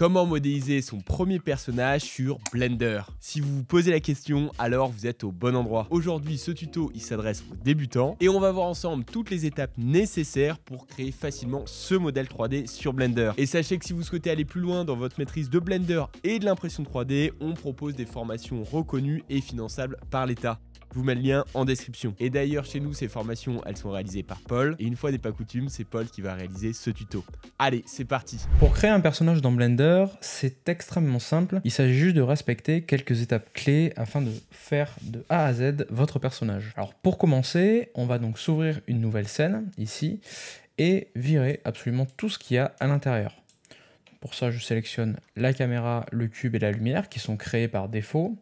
Comment modéliser son premier personnage sur Blender? Si vous vous posez la question, alors vous êtes au bon endroit. Aujourd'hui, ce tuto, il s'adresse aux débutants et on va voir ensemble toutes les étapes nécessaires pour créer facilement ce modèle 3D sur Blender. Et sachez que si vous souhaitez aller plus loin dans votre maîtrise de Blender et de l'impression 3D, on propose des formations reconnues et finançables par l'État. Je vous mets le lien en description. Et d'ailleurs, chez nous, ces formations, elles sont réalisées par Paul. Et une fois n'est pas coutume, c'est Paul qui va réaliser ce tuto. Allez, c'est parti. Pour créer un personnage dans Blender, c'est extrêmement simple. Il s'agit juste de respecter quelques étapes clés afin de faire de A à Z votre personnage. Alors pour commencer, on va donc s'ouvrir une nouvelle scène, ici, et virer absolument tout ce qu'il y a à l'intérieur. Pour ça, je sélectionne la caméra, le cube et la lumière qui sont créés par défaut.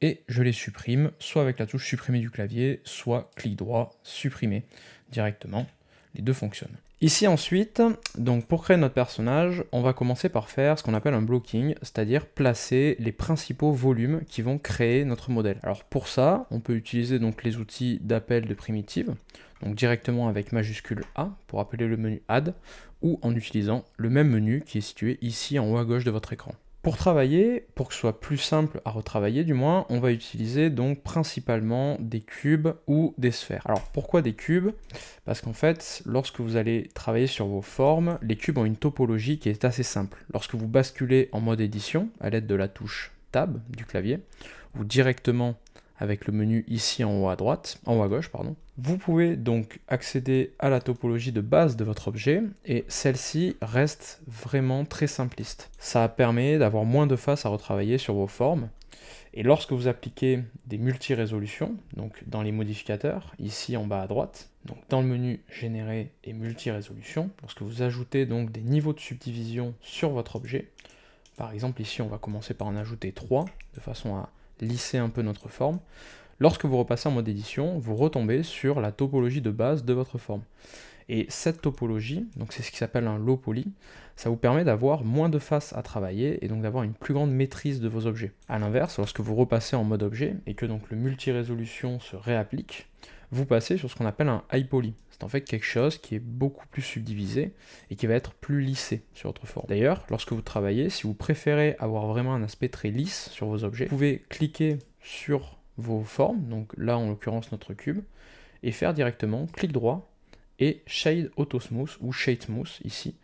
Et je les supprime, soit avec la touche supprimer du clavier, soit clic droit, supprimer directement. Les deux fonctionnent. Ici ensuite, donc pour créer notre personnage, on va commencer par faire ce qu'on appelle un blocking, c'est-à-dire placer les principaux volumes qui vont créer notre modèle. Alors pour ça, on peut utiliser donc les outils d'appel de primitives, donc directement avec majuscule A pour appeler le menu Add, ou en utilisant le même menu qui est situé ici en haut à gauche de votre écran. Pour travailler, pour que ce soit plus simple à retravailler du moins, on va utiliser donc principalement des cubes ou des sphères. Alors pourquoi des cubes? Parce qu'en fait, lorsque vous allez travailler sur vos formes, les cubes ont une topologie qui est assez simple. Lorsque vous basculez en mode édition, à l'aide de la touche Tab du clavier, ou directement avec le menu ici en haut à droite, en haut à gauche, pardon. Vous pouvez donc accéder à la topologie de base de votre objet et celle-ci reste vraiment très simpliste. Ça permet d'avoir moins de faces à retravailler sur vos formes. Et lorsque vous appliquez des multi-résolutions, donc dans les modificateurs, ici en bas à droite, donc dans le menu générer et multi-résolution, lorsque vous ajoutez donc des niveaux de subdivision sur votre objet, par exemple ici on va commencer par en ajouter 3 de façon à lisser un peu notre forme. Lorsque vous repassez en mode édition, vous retombez sur la topologie de base de votre forme. Et cette topologie, donc c'est ce qui s'appelle un low poly, ça vous permet d'avoir moins de faces à travailler et donc d'avoir une plus grande maîtrise de vos objets. A l'inverse, lorsque vous repassez en mode objet et que donc le multi-résolution se réapplique, vous passez sur ce qu'on appelle un high poly. C'est en fait quelque chose qui est beaucoup plus subdivisé et qui va être plus lissé sur votre forme. D'ailleurs, lorsque vous travaillez, si vous préférez avoir vraiment un aspect très lisse sur vos objets, vous pouvez cliquer sur vos formes, donc là en l'occurrence notre cube, et faire directement clic droit et Shade Auto Smooth ou Shade Smooth ici,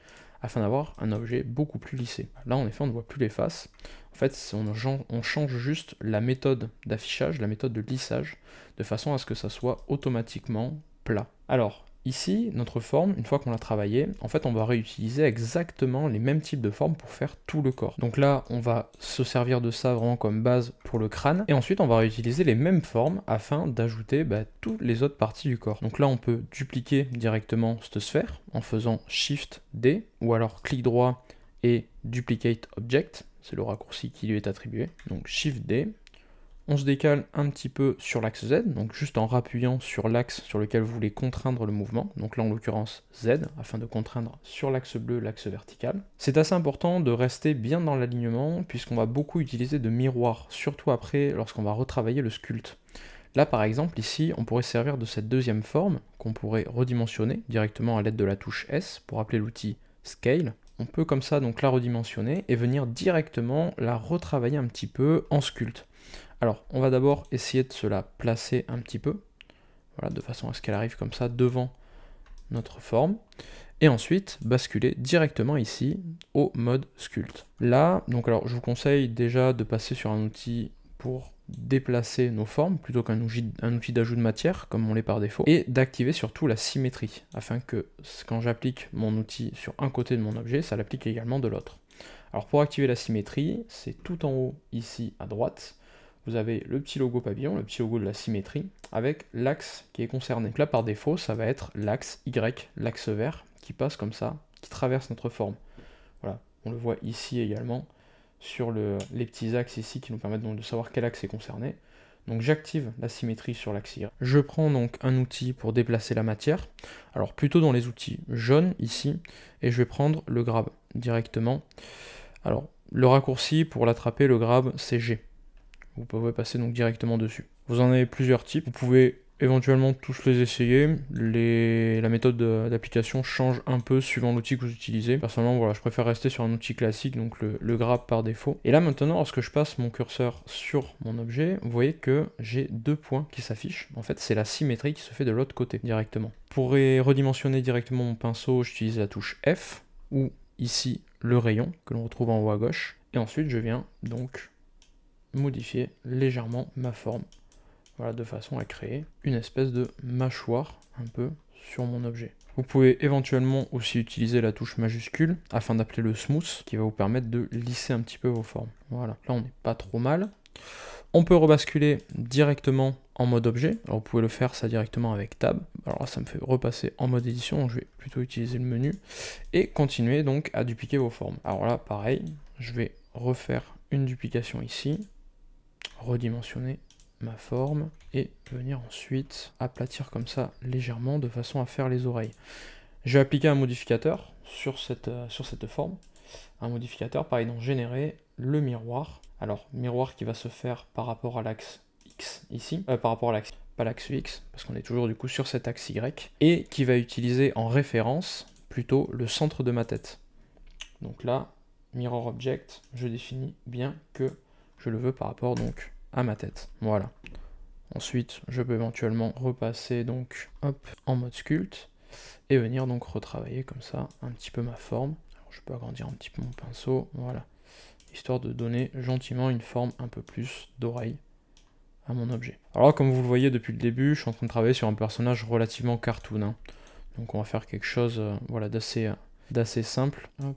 afin d'avoir un objet beaucoup plus lissé. Là en effet on ne voit plus les faces, en fait on change juste la méthode d'affichage, la méthode de lissage, de façon à ce que ça soit automatiquement plat. Alors ici, notre forme, une fois qu'on l'a travaillée, en fait on va réutiliser exactement les mêmes types de formes pour faire tout le corps. Donc là, on va se servir de ça vraiment comme base pour le crâne, et ensuite on va réutiliser les mêmes formes afin d'ajouter toutes les autres parties du corps. Donc là, on peut dupliquer directement cette sphère en faisant Shift D, ou alors clic droit et Duplicate Object, c'est le raccourci qui lui est attribué, donc Shift D. On se décale un petit peu sur l'axe Z, donc juste en rappuyant sur l'axe sur lequel vous voulez contraindre le mouvement, donc là en l'occurrence Z, afin de contraindre sur l'axe bleu l'axe vertical. C'est assez important de rester bien dans l'alignement, puisqu'on va beaucoup utiliser de miroirs, surtout après lorsqu'on va retravailler le sculpte. Là par exemple, ici, on pourrait servir de cette deuxième forme, qu'on pourrait redimensionner directement à l'aide de la touche S, pour appeler l'outil Scale. On peut comme ça donc la redimensionner et venir directement la retravailler un petit peu en sculpte. Alors, on va d'abord essayer de se la placer un petit peu, voilà, de façon à ce qu'elle arrive comme ça devant notre forme, et ensuite basculer directement ici au mode sculpte. Là, donc alors je vous conseille déjà de passer sur un outil pour déplacer nos formes, plutôt qu'un outil d'ajout de matière, comme on l'est par défaut, et d'activer surtout la symétrie, afin que quand j'applique mon outil sur un côté de mon objet, ça l'applique également de l'autre. Alors pour activer la symétrie, c'est tout en haut ici à droite, vous avez le petit logo papillon, le petit logo de la symétrie, avec l'axe qui est concerné. Donc là, par défaut, ça va être l'axe Y, l'axe vert, qui passe comme ça, qui traverse notre forme. Voilà, on le voit ici également, sur les petits axes ici, qui nous permettent donc de savoir quel axe est concerné. Donc j'active la symétrie sur l'axe Y. Je prends donc un outil pour déplacer la matière, alors plutôt dans les outils jaunes ici, et je vais prendre le grab directement. Alors, le raccourci pour l'attraper, le grab, c'est G. Vous pouvez passer donc directement dessus. Vous en avez plusieurs types. Vous pouvez éventuellement tous les essayer. La méthode d'application change un peu suivant l'outil que vous utilisez. Personnellement, voilà, je préfère rester sur un outil classique, donc le grab par défaut. Et là maintenant, lorsque je passe mon curseur sur mon objet, vous voyez que j'ai 2 points qui s'affichent. En fait, c'est la symétrie qui se fait de l'autre côté directement. Pour redimensionner directement mon pinceau, j'utilise la touche F, ou ici le rayon que l'on retrouve en haut à gauche. Et ensuite, je viens donc modifier légèrement ma forme. Voilà, de façon à créer une espèce de mâchoire un peu sur mon objet. Vous pouvez éventuellement aussi utiliser la touche majuscule afin d'appeler le smooth qui va vous permettre de lisser un petit peu vos formes. Voilà, là on n'est pas trop mal. On peut rebasculer directement en mode objet. Alors vous pouvez le faire ça directement avec Tab. Alors là ça me fait repasser en mode édition, donc je vais plutôt utiliser le menu. Et continuer donc à dupliquer vos formes. Alors là pareil, je vais refaire une duplication ici, redimensionner ma forme et venir ensuite aplatir comme ça légèrement de façon à faire les oreilles. Je vais appliquer un modificateur sur cette forme, un modificateur pareil dans générer le miroir. Alors miroir qui va se faire par rapport à l'axe X ici, par rapport à l'axe, pas l'axe X parce qu'on est toujours du coup sur cet axe Y, et qui va utiliser en référence plutôt le centre de ma tête. Donc là, mirror object, je définis bien que je le veux par rapport donc à ma tête. Voilà. Ensuite, je peux éventuellement repasser donc hop en mode sculpt et venir donc retravailler comme ça un petit peu ma forme. Alors, je peux agrandir un petit peu mon pinceau, voilà, histoire de donner gentiment une forme un peu plus d'oreille à mon objet. Alors là, comme vous le voyez depuis le début, je suis en train de travailler sur un personnage relativement cartoon, hein. Donc on va faire quelque chose voilà, d'assez simple. Hop.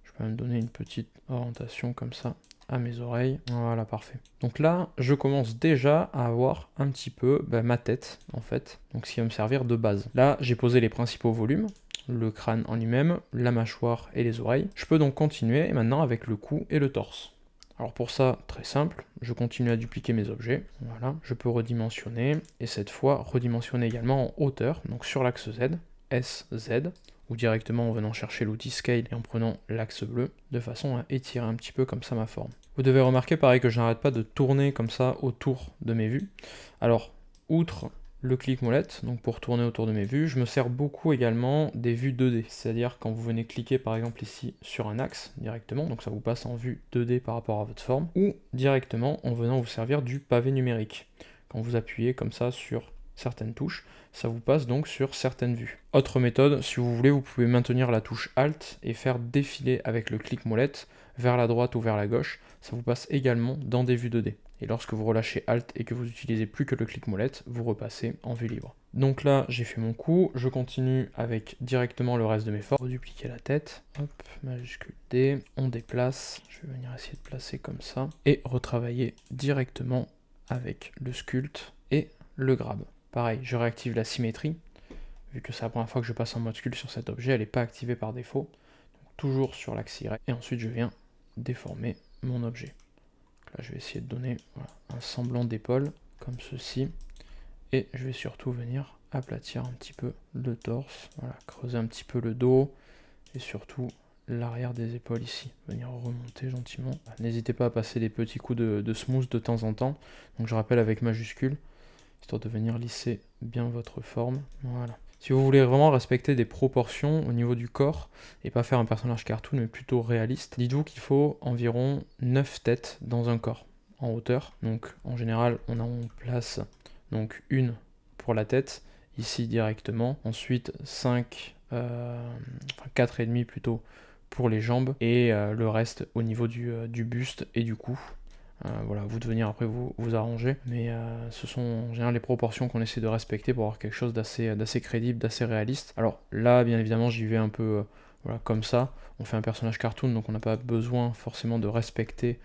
Je peux même donner une petite orientation comme ça à mes oreilles. Voilà, parfait. Donc là, je commence déjà à avoir un petit peu ma tête, en fait. Donc ce qui va me servir de base. Là, j'ai posé les principaux volumes, le crâne en lui-même, la mâchoire et les oreilles. Je peux donc continuer maintenant avec le cou et le torse. Alors pour ça, très simple, je continue à dupliquer mes objets. Voilà, je peux redimensionner, et cette fois, redimensionner également en hauteur, donc sur l'axe Z, S, Z, ou directement en venant chercher l'outil Scale et en prenant l'axe bleu, de façon à étirer un petit peu comme ça ma forme. Vous devez remarquer pareil que je n'arrête pas de tourner comme ça autour de mes vues. Alors, outre le clic molette, donc pour tourner autour de mes vues, je me sers beaucoup également des vues 2D, c'est-à-dire quand vous venez cliquer par exemple ici sur un axe directement, donc ça vous passe en vue 2D par rapport à votre forme, ou directement en venant vous servir du pavé numérique. Quand vous appuyez comme ça sur certaines touches, ça vous passe donc sur certaines vues. Autre méthode, si vous voulez, vous pouvez maintenir la touche Alt et faire défiler avec le clic molette vers la droite ou vers la gauche, ça vous passe également dans des vues 2D. Et lorsque vous relâchez Alt et que vous utilisez plus que le clic molette, vous repassez en vue libre. Donc là, j'ai fait mon coup, je continue avec directement le reste de mes formes. Redupliquer la tête, hop, majuscule D, on déplace, je vais venir essayer de placer comme ça, et retravailler directement avec le sculpt et le grab. Pareil, je réactive la symétrie, vu que c'est la première fois que je passe en mode sculpt sur cet objet, elle n'est pas activée par défaut. Donc, toujours sur l'axe Y, et ensuite je viens déformer mon objet. Donc là je vais essayer de donner voilà, un semblant d'épaule, comme ceci, et je vais surtout venir aplatir un petit peu le torse, voilà, creuser un petit peu le dos, et surtout l'arrière des épaules ici, venir remonter gentiment. N'hésitez pas à passer des petits coups de smooth de temps en temps, donc je rappelle avec majuscule, histoire de venir lisser bien votre forme, voilà. Si vous voulez vraiment respecter des proportions au niveau du corps, et pas faire un personnage cartoon, mais plutôt réaliste, dites-vous qu'il faut environ 9 têtes dans un corps, en hauteur. Donc en général, on place donc une pour la tête, ici directement, ensuite 4,5 plutôt pour les jambes, et le reste au niveau du buste et du cou. Voilà, vous devez venir après vous arranger, mais ce sont en général les proportions qu'on essaie de respecter pour avoir quelque chose d'assez crédible, d'assez réaliste. Alors là, bien évidemment, j'y vais un peu voilà, comme ça. On fait un personnage cartoon, donc on n'a pas besoin forcément de respecter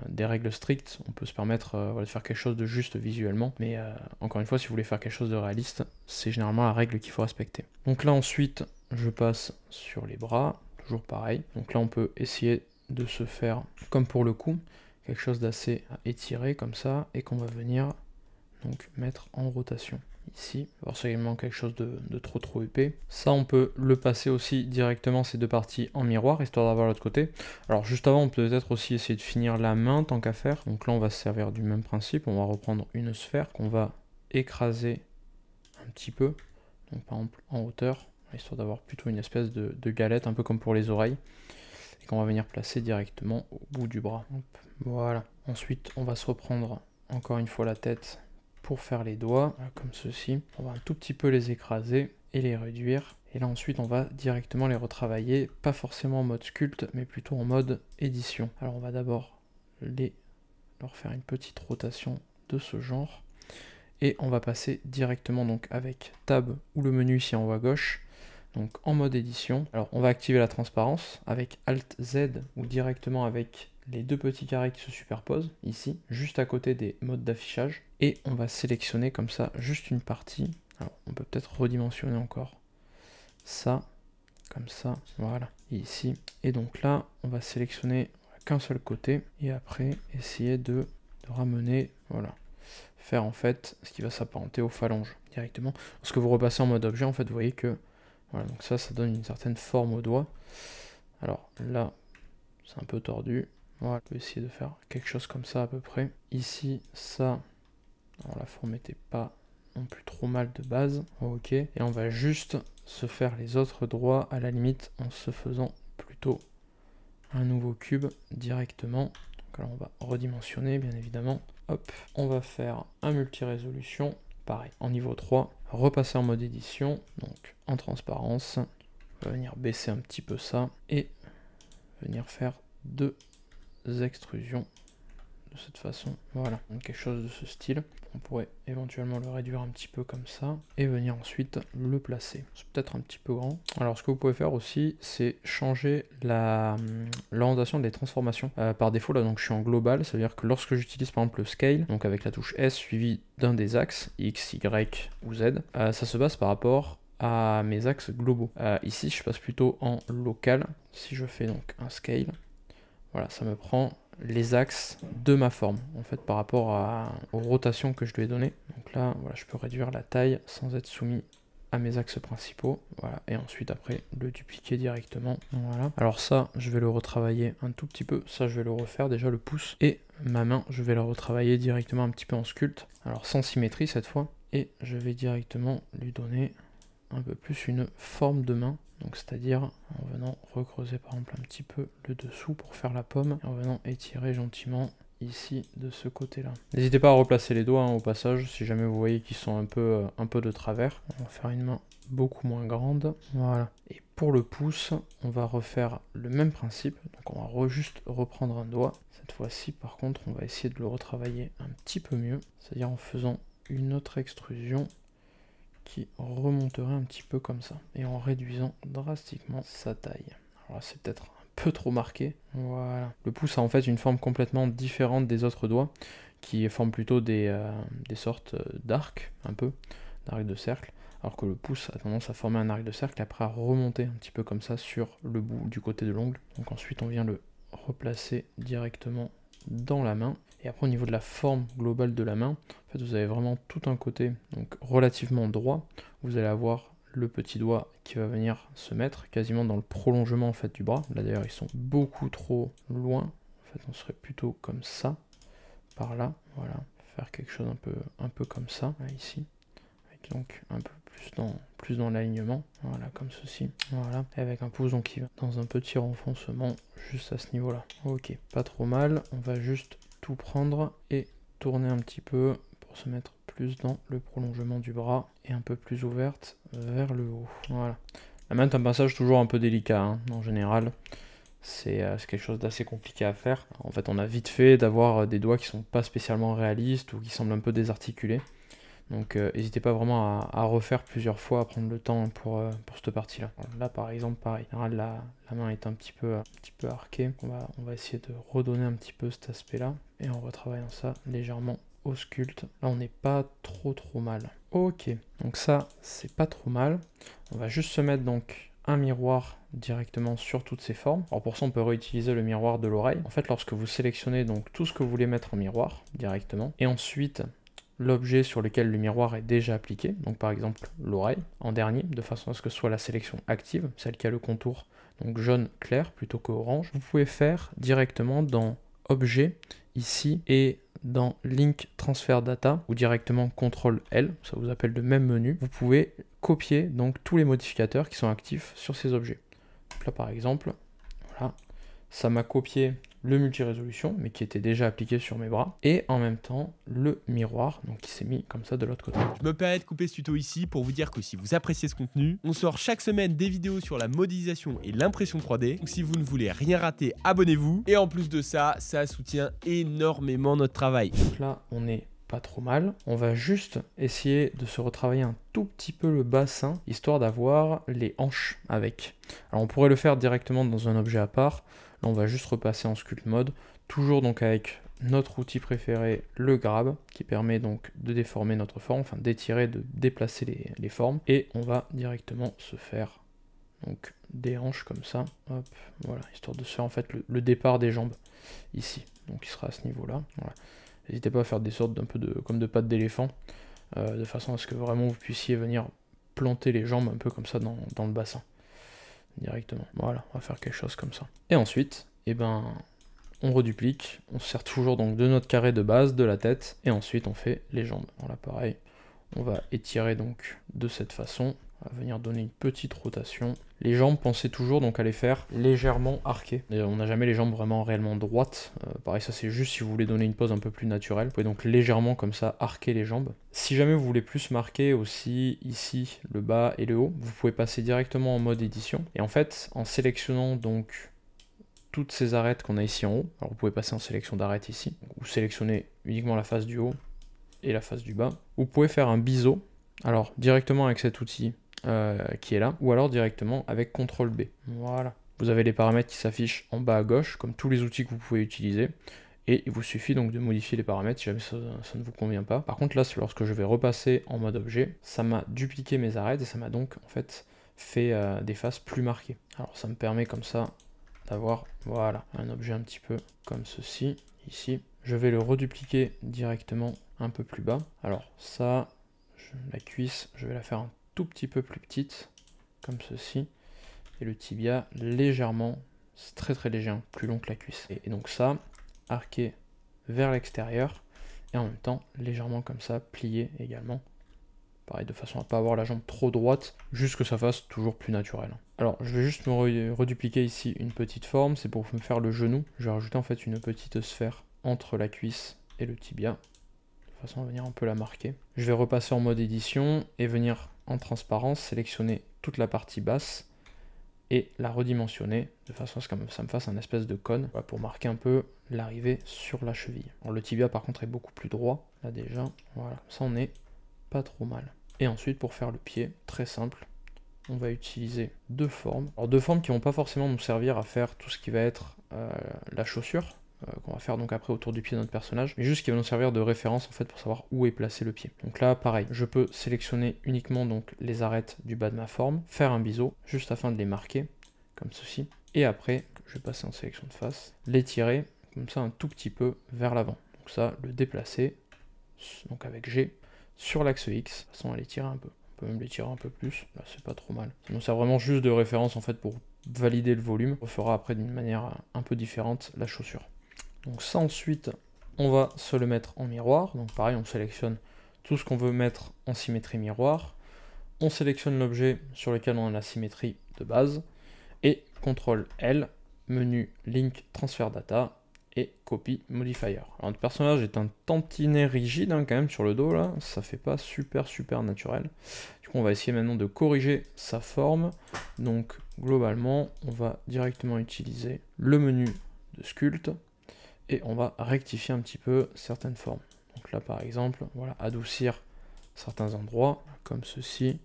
des règles strictes. On peut se permettre voilà, de faire quelque chose de juste visuellement, mais encore une fois, si vous voulez faire quelque chose de réaliste, c'est généralement la règle qu'il faut respecter. Donc là, ensuite, je passe sur les bras, toujours pareil. Donc là, on peut essayer de se faire, comme pour le cou, quelque chose d'assez étiré comme ça, et qu'on va venir donc mettre en rotation ici. Alors c'est également quelque chose de trop épais. Ça on peut le passer aussi directement ces deux parties en miroir, histoire d'avoir l'autre côté. Alors juste avant on peut peut-être aussi essayer de finir la main tant qu'à faire. Donc là on va se servir du même principe, on va reprendre une sphère qu'on va écraser un petit peu. Donc par exemple en hauteur, histoire d'avoir plutôt une espèce de galette, un peu comme pour les oreilles. Et qu'on va venir placer directement au bout du bras. Hop, voilà. Ensuite, on va se reprendre encore une fois la tête pour faire les doigts, voilà, comme ceci. On va un tout petit peu les écraser et les réduire. Et là ensuite, on va directement les retravailler, pas forcément en mode sculpte, mais plutôt en mode édition. Alors on va d'abord leur faire une petite rotation de ce genre. Et on va passer directement donc avec Tab ou le menu ici en haut à gauche, donc en mode édition. Alors on va activer la transparence avec Alt Z ou directement avec les deux petits carrés qui se superposent ici, juste à côté des modes d'affichage. Et on va sélectionner comme ça juste une partie. Alors on peut peut-être redimensionner encore ça, comme ça, voilà, et ici. Et donc là, on va sélectionner qu'un seul côté et après essayer de ramener, voilà. Faire en fait ce qui va s'apparenter aux phalanges directement. Lorsque vous repassez en mode objet, en fait, vous voyez que voilà, donc ça donne une certaine forme au doigt. Alors là, c'est un peu tordu. Voilà, on peut essayer de faire quelque chose comme ça à peu près. Ici, ça, alors la forme n'était pas non plus trop mal de base. Ok, et on va juste se faire les autres doigts à la limite en se faisant plutôt un nouveau cube directement. Donc là, on va redimensionner bien évidemment. Hop, on va faire un multi-résolution, pareil, en niveau 3, repasser en mode édition, donc en transparence, on va venir baisser un petit peu ça, et venir faire 2 extrusions de cette façon, voilà, donc quelque chose de ce style. On pourrait éventuellement le réduire un petit peu comme ça, et venir ensuite le placer. C'est peut-être un petit peu grand. Alors ce que vous pouvez faire aussi, c'est changer l'orientation des transformations. Par défaut, là donc je suis en global, ça veut dire que lorsque j'utilise par exemple le scale, donc avec la touche S suivi d'un des axes, X, Y ou Z, ça se base par rapport à mes axes globaux. Ici, je passe plutôt en local. Si je fais donc un scale, voilà, ça me prend les axes de ma forme, en fait, par rapport aux rotations que je lui ai données. Donc là, voilà, je peux réduire la taille sans être soumis à mes axes principaux. Voilà, et ensuite, après, le dupliquer directement. Voilà. Alors ça, je vais le retravailler un tout petit peu. Ça, je vais le refaire, déjà le pouce. Et ma main, je vais la retravailler directement un petit peu en sculpte. Alors sans symétrie cette fois. Et je vais directement lui donner un peu plus une forme de main. Donc c'est-à-dire en venant recreuser par exemple un petit peu le dessous pour faire la pomme, et en venant étirer gentiment ici de ce côté-là. N'hésitez pas à replacer les doigts au passage, si jamais vous voyez qu'ils sont un peu de travers. On va faire une main beaucoup moins grande. Voilà. Et pour le pouce, on va refaire le même principe. Donc on va juste reprendre un doigt. Cette fois-ci, par contre, on va essayer de le retravailler un petit peu mieux. C'est-à-dire en faisant une autre extrusion qui remonterait un petit peu comme ça, et en réduisant drastiquement sa taille. Alors là, c'est peut-être un peu trop marqué. Voilà. Le pouce a en fait une forme complètement différente des autres doigts, qui forment plutôt des sortes d'arcs, un peu, d'arcs de cercle, alors que le pouce a tendance à former un arc de cercle et après à remonter un petit peu comme ça sur le bout du côté de l'ongle. Donc ensuite on vient le replacer directement dans la main. Et après au niveau de la forme globale de la main, en fait vous avez vraiment tout un côté donc relativement droit. Vous allez avoir le petit doigt qui va venir se mettre quasiment dans le prolongement en fait du bras. Là d'ailleurs ils sont beaucoup trop loin. En fait on serait plutôt comme ça, par là, voilà. Faire quelque chose un peu comme ça, là, ici. Avec donc un peu plus dans l'alignement, voilà, comme ceci, voilà, et avec un pouce donc qui va dans un petit renfoncement juste à ce niveau là. Ok, pas trop mal, on va juste tout prendre et tourner un petit peu pour se mettre plus dans le prolongement du bras et un peu plus ouverte vers le haut. Voilà. La main est un passage toujours un peu délicat, hein, en général. C'est quelque chose d'assez compliqué à faire. En fait, on a vite fait d'avoir des doigts qui sont pas spécialement réalistes ou qui semblent un peu désarticulés. Donc n'hésitez pas vraiment à refaire plusieurs fois, à prendre le temps pour cette partie-là. Là par exemple pareil, la main est un petit peu arquée. On va essayer de redonner un petit peu cet aspect-là. Et en retravaillant ça légèrement au sculpte. Là on n'est pas trop mal. Ok, donc ça c'est pas trop mal. On va juste se mettre donc un miroir directement sur toutes ces formes. Alors pour ça on peut réutiliser le miroir de l'oreille. En fait lorsque vous sélectionnez donc tout ce que vous voulez mettre en miroir directement, et ensuite l'objet sur lequel le miroir est déjà appliqué, donc par exemple l'oreille en dernier, de façon à ce que ce soit la sélection active, celle qui a le contour donc jaune clair plutôt que orange. Vous pouvez faire directement dans objet ici et dans Link Transfer Data ou directement CTRL L, ça vous appelle le même menu, vous pouvez copier donc tous les modificateurs qui sont actifs sur ces objets. Donc là par exemple, voilà, ça m'a copié le multi-résolution, mais qui était déjà appliqué sur mes bras, et en même temps le miroir, donc qui s'est mis comme ça de l'autre côté. Je me permets de couper ce tuto ici pour vous dire que si vous appréciez ce contenu, on sort chaque semaine des vidéos sur la modélisation et l'impression 3D. Donc si vous ne voulez rien rater, abonnez-vous. Et en plus de ça, ça soutient énormément notre travail. Donc là, on n'est pas trop mal. On va juste essayer de se retravailler un tout petit peu le bassin, histoire d'avoir les hanches avec. Alors on pourrait le faire directement dans un objet à part. Là, on va juste repasser en sculpt mode, toujours donc avec notre outil préféré, le grab, qui permet donc de déformer notre forme, enfin d'étirer, de déplacer les formes. Et on va directement se faire donc des hanches comme ça, hop, voilà, histoire de se faire en fait le départ des jambes ici. Donc il sera à ce niveau-là. Voilà. N'hésitez pas à faire des sortes d'un peu comme de pattes d'éléphant, de façon à ce que vraiment vous puissiez venir planter les jambes un peu comme ça dans le bassin. Directement. Voilà, on va faire quelque chose comme ça. Et ensuite, eh ben, on reduplique, on se sert toujours donc de notre carré de base, de la tête, et ensuite on fait les jambes. Voilà, pareil, on va étirer donc de cette façon, on va venir donner une petite rotation. Les jambes, pensez toujours donc à les faire légèrement arquées. Et on n'a jamais les jambes vraiment réellement droites. Pareil, ça c'est juste si vous voulez donner une pose un peu plus naturelle. Vous pouvez donc légèrement comme ça arquer les jambes. Si jamais vous voulez plus marquer aussi ici le bas et le haut, vous pouvez passer directement en mode édition. Et en fait, en sélectionnant donc toutes ces arêtes qu'on a ici en haut, alors vous pouvez passer en sélection d'arêtes ici, ou sélectionner uniquement la face du haut et la face du bas. Vous pouvez faire un biseau, alors directement avec cet outil qui est là, ou alors directement avec CTRL B. Voilà. Vous avez les paramètres qui s'affichent en bas à gauche, comme tous les outils que vous pouvez utiliser, et il vous suffit donc de modifier les paramètres si jamais ça ne vous convient pas. Par contre là, lorsque je vais repasser en mode objet, ça m'a dupliqué mes arêtes et ça m'a donc en fait fait des faces plus marquées. Alors ça me permet comme ça d'avoir, voilà, un objet un petit peu comme ceci, ici. Je vais le redupliquer directement un peu plus bas. Alors ça, la cuisse, je vais la faire un tout petit peu plus petite, comme ceci, et le tibia légèrement, c'est très très léger, hein, plus long que la cuisse. Et donc ça, arqué vers l'extérieur, et en même temps légèrement comme ça, plié également. Pareil, de façon à ne pas avoir la jambe trop droite, juste que ça fasse toujours plus naturel. Alors, je vais juste me redupliquer ici une petite forme, c'est pour me faire le genou. Je vais rajouter en fait une petite sphère entre la cuisse et le tibia, de façon à venir un peu la marquer. Je vais repasser en mode édition et venir en transparence, sélectionner toute la partie basse et la redimensionner de façon à ce que ça me fasse un espèce de cône, voilà, pour marquer un peu l'arrivée sur la cheville. Alors le tibia par contre est beaucoup plus droit, là déjà, voilà, ça on est pas trop mal. Et ensuite pour faire le pied, très simple, on va utiliser deux formes. Alors deux formes qui vont pas forcément nous servir à faire tout ce qui va être la chaussure, qu'on va faire donc après autour du pied de notre personnage, mais juste qui va nous servir de référence en fait pour savoir où est placé le pied. Donc là pareil, je peux sélectionner uniquement donc les arêtes du bas de ma forme, faire un biseau juste afin de les marquer comme ceci, et après je vais passer en sélection de face, l'étirer comme ça un tout petit peu vers l'avant. Donc ça, le déplacer, donc avec G, sur l'axe X, de façon à l'étirer un peu. On peut même l'étirer un peu plus, là c'est pas trop mal. Ça nous sert vraiment juste de référence en fait pour valider le volume. On fera après d'une manière un peu différente la chaussure. Donc ça ensuite, on va se le mettre en miroir. Donc pareil, on sélectionne tout ce qu'on veut mettre en symétrie miroir. On sélectionne l'objet sur lequel on a la symétrie de base. Et CTRL L, menu Link Transfer Data et Copy Modifier. Alors notre personnage est un tantinet rigide hein, quand même sur le dos là. Ça fait pas super naturel. Du coup on va essayer maintenant de corriger sa forme. Donc globalement, on va directement utiliser le menu de sculpt. Et on va rectifier un petit peu certaines formes. Donc là par exemple, voilà, adoucir certains endroits, comme ceci,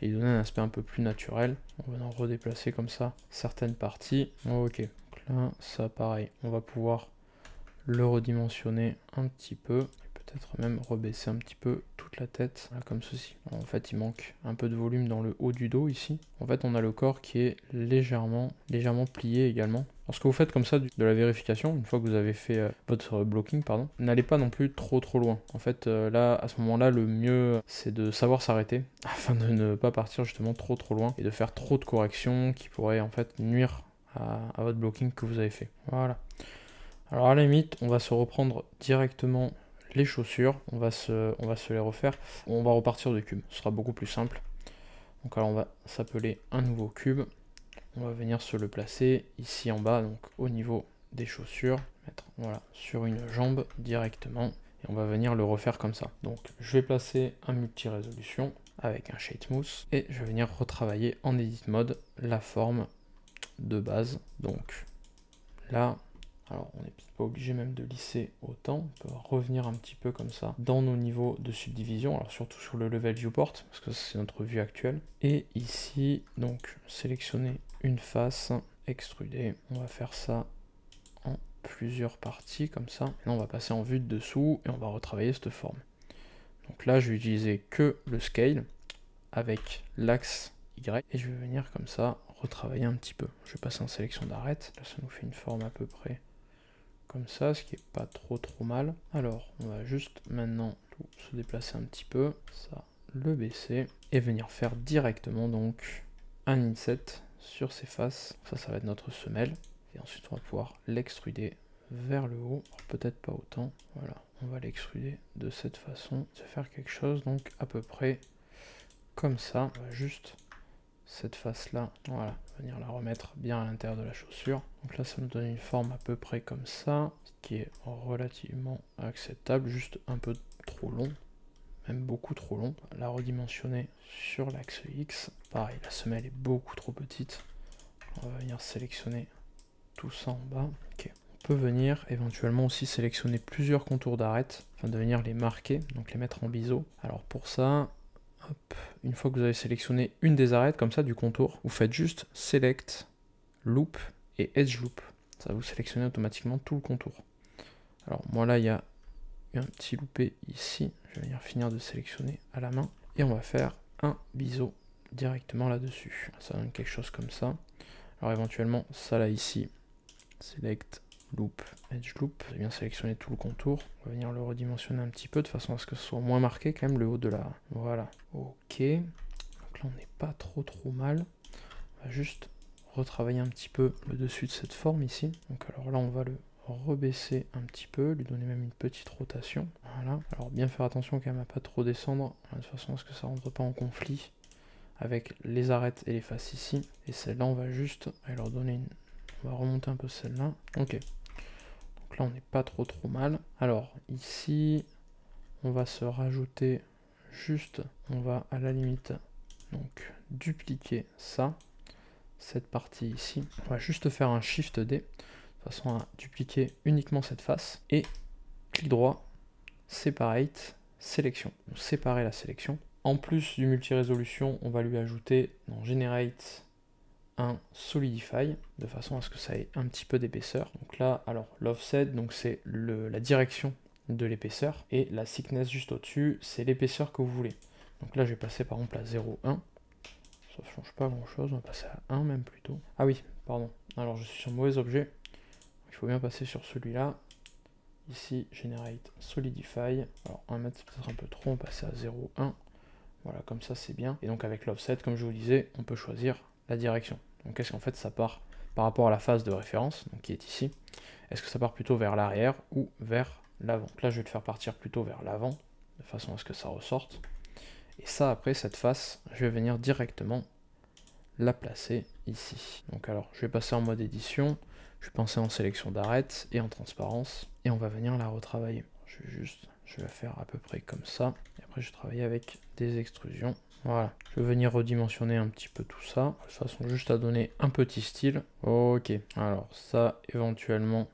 et donner un aspect un peu plus naturel. On va en redéplacer comme ça certaines parties. Ok, donc là ça pareil, on va pouvoir le redimensionner un petit peu, peut-être même rebaisser un petit peu toute la tête, voilà, comme ceci. En fait il manque un peu de volume dans le haut du dos ici. En fait on a le corps qui est légèrement plié également. Lorsque vous faites comme ça de la vérification, une fois que vous avez fait votre blocking, pardon, n'allez pas non plus trop loin. En fait, là, à ce moment-là, le mieux, c'est de savoir s'arrêter, afin de ne pas partir justement trop loin, et de faire trop de corrections qui pourraient en fait nuire à votre blocking que vous avez fait. Voilà. Alors à la limite, on va se reprendre directement les chaussures, on va se les refaire. On va repartir de cube, ce sera beaucoup plus simple. Donc alors on va s'appeler un nouveau cube. On va venir se le placer ici en bas, donc au niveau des chaussures, mettre voilà sur une jambe directement, et on va venir le refaire comme ça. Donc je vais placer un multi-résolution avec un shade smooth, et je vais venir retravailler en edit mode la forme de base. Donc là, alors on n'est pas obligé même de lisser autant, on peut revenir un petit peu comme ça dans nos niveaux de subdivision, alors surtout sur le level viewport, parce que c'est notre vue actuelle. Et ici, donc sélectionner une face, extruder, on va faire ça en plusieurs parties comme ça. Et là on va passer en vue de dessous et on va retravailler cette forme. Donc là je vais utiliser que le scale avec l'axe Y et je vais venir comme ça retravailler un petit peu. Je vais passer en sélection d'arête, là ça nous fait une forme à peu près comme ça, ce qui est pas trop mal. Alors on va juste maintenant tout se déplacer un petit peu, ça le baisser et venir faire directement donc un inset sur ces faces. Ça va être notre semelle et ensuite on va pouvoir l'extruder vers le haut, peut-être pas autant. Voilà, on va l'extruder de cette façon, se faire quelque chose donc à peu près comme ça. On va juste cette face là, voilà, venir la remettre bien à l'intérieur de la chaussure. Donc là ça nous donne une forme à peu près comme ça, ce qui est relativement acceptable, juste un peu trop long, même beaucoup trop long. La redimensionner sur l'axe X, pareil la semelle est beaucoup trop petite. On va venir sélectionner tout ça en bas. Ok. On peut venir éventuellement aussi sélectionner plusieurs contours d'arête afin de venir les marquer, donc les mettre en biseau. Alors pour ça, hop, une fois que vous avez sélectionné une des arêtes comme ça du contour, vous faites juste Select, Loop et Edge Loop. Ça va vous sélectionner automatiquement tout le contour. Alors moi là il y a un petit loupé ici, je vais venir finir de sélectionner à la main et on va faire un biseau directement là-dessus. Ça donne quelque chose comme ça. Alors éventuellement ça là ici, Select, Loop, Edge Loop, vous avez bien sélectionné tout le contour. On va venir le redimensionner un petit peu de façon à ce que ce soit moins marqué quand même le haut de la... Voilà, ok. Donc là on n'est pas trop mal. On va juste retravailler un petit peu le dessus de cette forme ici. Donc alors là on va le rebaisser un petit peu, lui donner même une petite rotation. Voilà, alors bien faire attention quand même à pas trop descendre, de façon à ce que ça rentre pas en conflit avec les arêtes et les faces ici. Et celle-là on va juste leur donner une... On va remonter un peu celle-là. Ok. Donc là on n'est pas trop mal. Alors ici on va se rajouter juste, on va à la limite donc dupliquer ça, cette partie ici. On va juste faire un Shift D de façon à dupliquer uniquement cette face et clic droit, Separate, sélection. Donc, séparer la sélection. En plus du multi-résolution, on va lui ajouter dans Generate un Solidify de façon à ce que ça ait un petit peu d'épaisseur. Donc là, alors l'offset, donc c'est la direction de l'épaisseur et la thickness juste au-dessus, c'est l'épaisseur que vous voulez. Donc là, je vais passer par exemple à 0,1. Ça ne change pas grand-chose, on va passer à 1 même plutôt. Ah oui, pardon. Alors je suis sur mauvais objet. Il faut bien passer sur celui-là. Ici, Generate Solidify. Alors 1 mètre, c'est peut-être un peu trop, on va passer à 0,1. Voilà, comme ça c'est bien. Et donc avec l'offset, comme je vous disais, on peut choisir la direction. Donc est-ce qu'en fait ça part par rapport à la phase de référence, donc qui est ici, est-ce que ça part plutôt vers l'arrière ou vers l'avant? Donc là je vais le faire partir plutôt vers l'avant, de façon à ce que ça ressorte. Et ça après, cette face, je vais venir directement la placer ici. Donc alors je vais passer en mode édition, je vais passer en sélection d'arête et en transparence, et on va venir la retravailler. Je vais faire à peu près comme ça, et après je vais travailler avec des extrusions. Voilà, je vais venir redimensionner un petit peu tout ça, de façon juste à donner un petit style. Ok, alors ça éventuellement,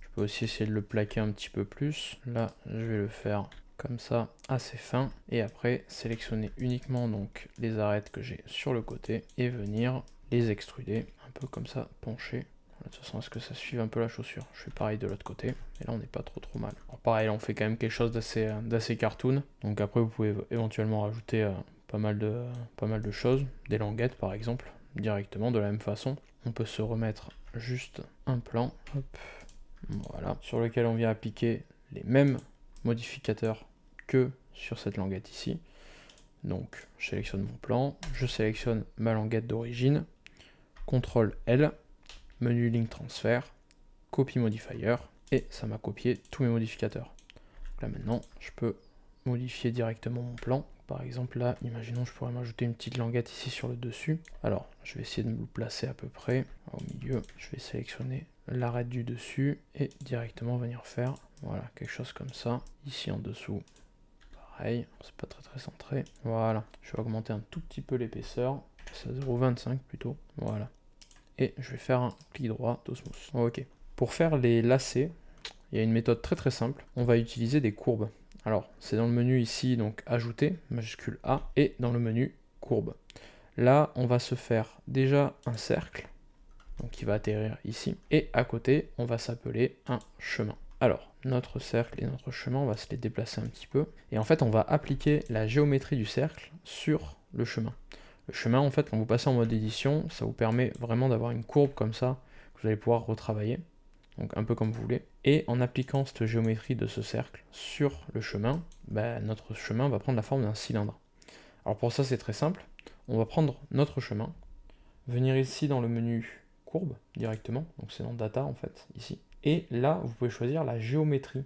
je peux aussi essayer de le plaquer un petit peu plus. Là, je vais le faire comme ça, assez fin, et après sélectionner uniquement donc les arêtes que j'ai sur le côté et venir les extruder, un peu comme ça, pencher. De toute façon, à ce que ça suive un peu la chaussure. Je fais pareil de l'autre côté, et là on n'est pas trop mal. Alors pareil, là on fait quand même quelque chose d'assez cartoon, donc après vous pouvez éventuellement rajouter pas mal de choses, des languettes par exemple, directement de la même façon. On peut se remettre juste un plan, hop, voilà, sur lequel on vient appliquer les mêmes modificateurs que sur cette languette ici. Donc je sélectionne mon plan, je sélectionne ma languette d'origine, CTRL L, menu Link Transfer, Copy Modifier, et ça m'a copié tous mes modificateurs. Donc Là maintenant, je peux modifier directement mon plan. Par exemple là, imaginons je pourrais m'ajouter une petite languette ici sur le dessus. Alors, je vais essayer de me le placer à peu près au milieu. Je vais sélectionner l'arête du dessus et directement venir faire, voilà, quelque chose comme ça. Ici en dessous, pareil, c'est pas très centré. Voilà, je vais augmenter un tout petit peu l'épaisseur, c'est à 0,25 plutôt, voilà. Et je vais faire un clic droit d'Osmos. Ok. Pour faire les lacets, il y a une méthode très simple. On va utiliser des courbes. Alors, c'est dans le menu ici, donc ajouter, majuscule A, et dans le menu courbe. Là, on va se faire déjà un cercle, donc qui va atterrir ici, et à côté, on va s'appeler un chemin. Alors, notre cercle et notre chemin, on va se les déplacer un petit peu, et en fait, on va appliquer la géométrie du cercle sur le chemin. Le chemin, en fait, quand vous passez en mode édition, ça vous permet vraiment d'avoir une courbe comme ça, que vous allez pouvoir retravailler, donc un peu comme vous voulez. Et en appliquant cette géométrie de ce cercle sur le chemin, notre chemin va prendre la forme d'un cylindre. Alors pour ça, c'est très simple. On va prendre notre chemin, venir ici dans le menu courbe directement, donc c'est dans data en fait, ici. Et là, vous pouvez choisir la géométrie,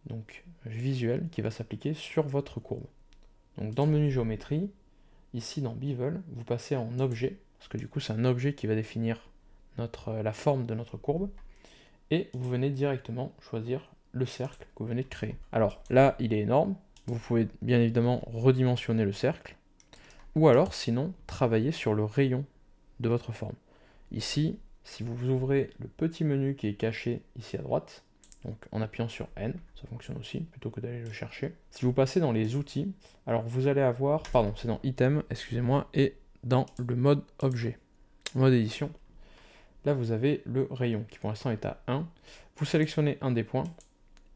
donc visuelle, qui va s'appliquer sur votre courbe. Donc dans le menu géométrie, ici dans Bevel, vous passez en objet, parce que du coup c'est un objet qui va définir la forme de notre courbe, et vous venez directement choisir le cercle que vous venez de créer. Alors là, il est énorme, vous pouvez bien évidemment redimensionner le cercle, ou alors sinon travailler sur le rayon de votre forme. Ici, si vous ouvrez le petit menu qui est caché ici à droite, donc en appuyant sur N, ça fonctionne aussi, plutôt que d'aller le chercher. Si vous passez dans les outils, alors vous allez avoir, pardon, c'est dans Item, excusez-moi, et dans le mode objet, mode édition, là vous avez le rayon, qui pour l'instant est à 1. Vous sélectionnez un des points,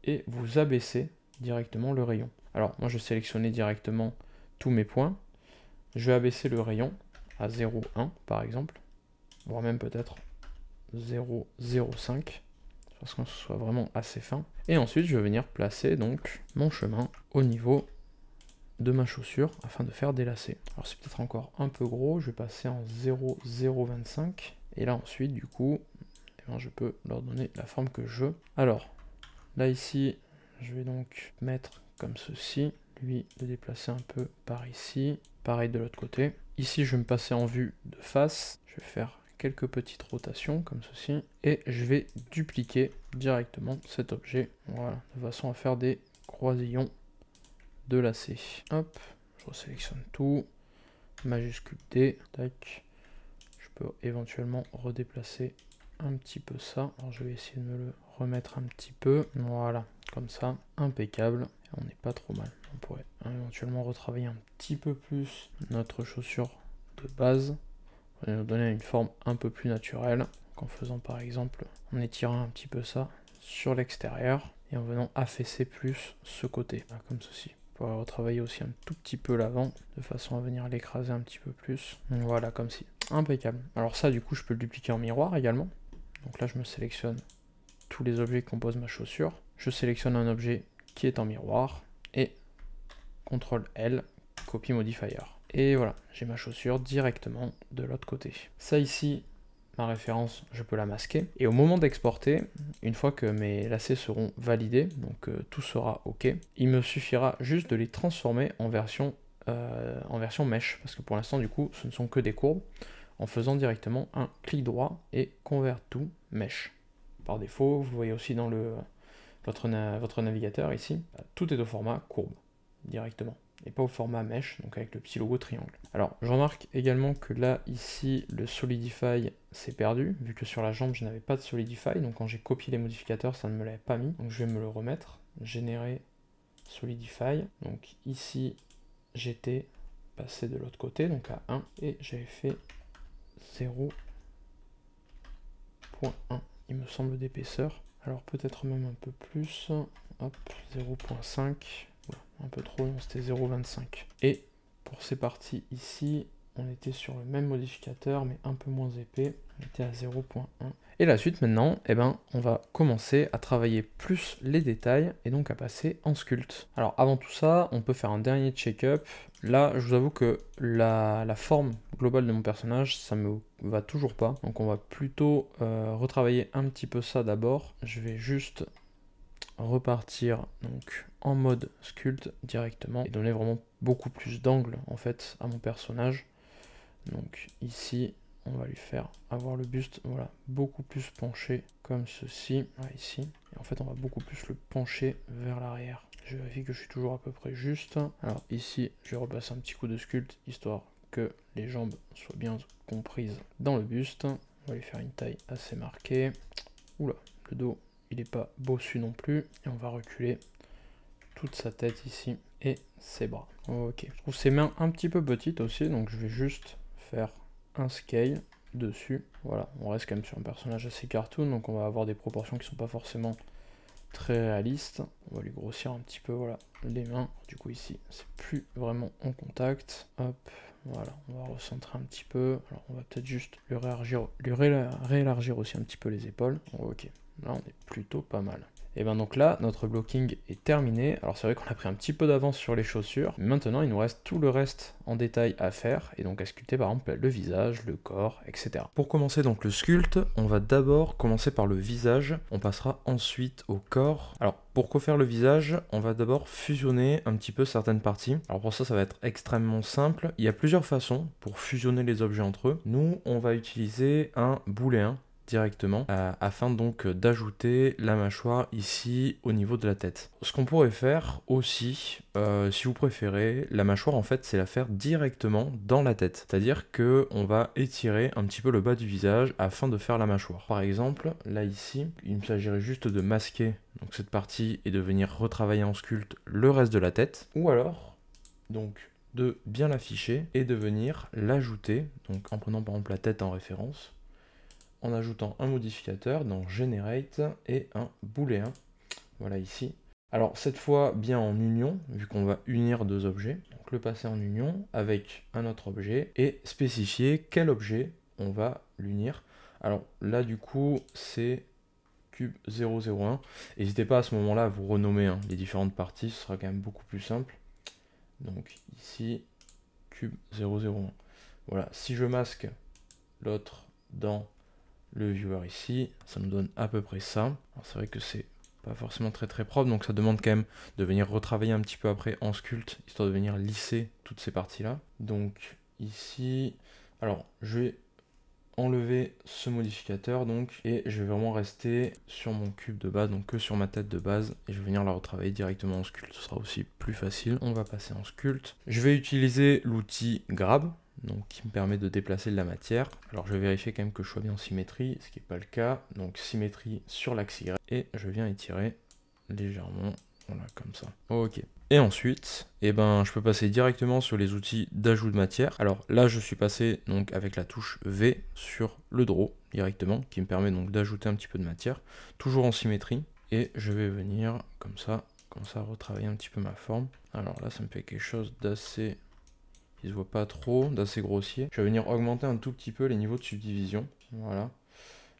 et vous abaissez directement le rayon. Alors moi je sélectionnais directement tous mes points, je vais abaisser le rayon à 0,1 par exemple, voire même peut-être 0,05, parce que ce soit vraiment assez fin. Et ensuite, je vais venir placer donc mon chemin au niveau de ma chaussure afin de faire des lacets. Alors c'est peut-être encore un peu gros, je vais passer en 0,025. Et là ensuite, du coup, je peux leur donner la forme que je veux. Alors, là ici, je vais donc mettre comme ceci, lui le déplacer un peu par ici, pareil de l'autre côté. Ici, je vais me passer en vue de face, je vais faire quelques petites rotations comme ceci, et je vais dupliquer directement cet objet, voilà, de façon à faire des croisillons de lacets. Hop, je resélectionne tout, majuscule D, tac, je peux éventuellement redéplacer un petit peu ça, alors je vais essayer de me le remettre un petit peu, voilà, comme ça, impeccable, on n'est pas trop mal. On pourrait éventuellement retravailler un petit peu plus notre chaussure de base, on va nous donner une forme un peu plus naturelle, en faisant par exemple, en étirant un petit peu ça sur l'extérieur, et en venant affaisser plus ce côté, là, comme ceci. On pourrait retravailler aussi un tout petit peu l'avant, de façon à venir l'écraser un petit peu plus, donc voilà, comme ci, impeccable. Alors ça du coup je peux le dupliquer en miroir également, donc là je me sélectionne tous les objets qui composent ma chaussure, je sélectionne un objet qui est en miroir, et CTRL L, copy modifier. Et voilà, j'ai ma chaussure directement de l'autre côté. Ça ici, ma référence, je peux la masquer. Et au moment d'exporter, une fois que mes lacets seront validés, donc tout sera OK, il me suffira juste de les transformer en version mesh, parce que pour l'instant, du coup, ce ne sont que des courbes, en faisant directement un clic droit et convert to mesh. Par défaut, vous voyez aussi dans votre navigateur ici, tout est au format courbe, directement, et pas au format mesh, donc avec le petit logo triangle. Alors, je remarque également que là, ici, le Solidify s'est perdu, vu que sur la jambe, je n'avais pas de Solidify, donc quand j'ai copié les modificateurs, ça ne me l'avait pas mis, donc je vais me le remettre, générer Solidify, donc ici, j'étais passé de l'autre côté, donc à 1, et j'avais fait 0.1, il me semble, d'épaisseur, alors peut-être même un peu plus, hop, 0.5, un peu trop, non, c'était 0.25. Et pour ces parties ici, on était sur le même modificateur, mais un peu moins épais, on était à 0.1. Et la suite maintenant, eh ben, on va commencer à travailler plus les détails, et donc à passer en sculpt. Alors avant tout ça, on peut faire un dernier check-up. Là, je vous avoue que la forme globale de mon personnage, ça me va toujours pas, donc on va plutôt retravailler un petit peu ça d'abord. Je vais juste repartir donc en mode sculpt directement et donner vraiment beaucoup plus d'angle en fait à mon personnage. Donc ici, on va lui faire avoir le buste, voilà, beaucoup plus penché comme ceci, voilà, ici. Et en fait, on va beaucoup plus le pencher vers l'arrière. Je vérifie que je suis toujours à peu près juste. Alors ici, je vais repasser un petit coup de sculpt, histoire que les jambes soient bien comprises dans le buste. On va lui faire une taille assez marquée. Oula, le dos, il n'est pas bossu non plus. Et on va reculer toute sa tête ici et ses bras. Ok, je trouve ses mains un petit peu petites aussi, donc je vais juste faire un scale dessus. Voilà, on reste quand même sur un personnage assez cartoon, donc on va avoir des proportions qui sont pas forcément très réalistes. On va lui grossir un petit peu, voilà, les mains. Du coup ici, c'est plus vraiment en contact. Hop, voilà, on va recentrer un petit peu. Alors on va peut-être juste lui réélargir aussi un petit peu les épaules. Ok, là on est plutôt pas mal. Et bien donc là, notre blocking est terminé. Alors c'est vrai qu'on a pris un petit peu d'avance sur les chaussures. Mais maintenant, il nous reste tout le reste en détail à faire. Et donc à sculpter par exemple le visage, le corps, etc. Pour commencer donc le sculpt, on va d'abord commencer par le visage. On passera ensuite au corps. Alors pour refaire le visage, on va d'abord fusionner un petit peu certaines parties. Alors pour ça, ça va être extrêmement simple. Il y a plusieurs façons pour fusionner les objets entre eux. Nous, on va utiliser un booléen directement afin donc d'ajouter la mâchoire ici au niveau de la tête. Ce qu'on pourrait faire aussi, si vous préférez, la mâchoire en fait c'est la faire directement dans la tête, c'est-à-dire que on va étirer un petit peu le bas du visage afin de faire la mâchoire. Par exemple là ici, il s'agirait juste de masquer donc cette partie et de venir retravailler en sculpte le reste de la tête, ou alors donc de bien l'afficher et de venir l'ajouter, donc en prenant par exemple la tête en référence, en ajoutant un modificateur dans Generate et un booléen, voilà ici. Alors cette fois bien en union, vu qu'on va unir deux objets, donc le passer en union avec un autre objet et spécifier quel objet on va l'unir. Alors là du coup c'est cube 001, n'hésitez pas à ce moment là à vous renommer les différentes parties, ce sera quand même beaucoup plus simple. Donc ici cube 001. Voilà, si je masque l'autre dans le viewer ici, ça nous donne à peu près ça. C'est vrai que c'est pas forcément très propre, donc ça demande quand même de venir retravailler un petit peu après en sculpt, histoire de venir lisser toutes ces parties là. Donc ici, alors je vais enlever ce modificateur donc, et je vais vraiment rester sur mon cube de base, donc que sur ma tête de base, et je vais venir la retravailler directement en sculpt, ce sera aussi plus facile. On va passer en sculpt. Je vais utiliser l'outil grab, donc qui me permet de déplacer de la matière. Alors je vais vérifier quand même que je sois bien en symétrie, ce qui n'est pas le cas. Donc symétrie sur l'axe Y, et je viens étirer légèrement, voilà comme ça. Ok. Et ensuite, je peux passer directement sur les outils d'ajout de matière. Alors là, je suis passé donc avec la touche V sur le draw directement, qui me permet donc d'ajouter un petit peu de matière, toujours en symétrie. Et je vais venir comme ça retravailler un petit peu ma forme. Alors là, ça me fait quelque chose d'assez, qui se voit pas trop, d'assez grossier. Je vais venir augmenter un tout petit peu les niveaux de subdivision. Voilà.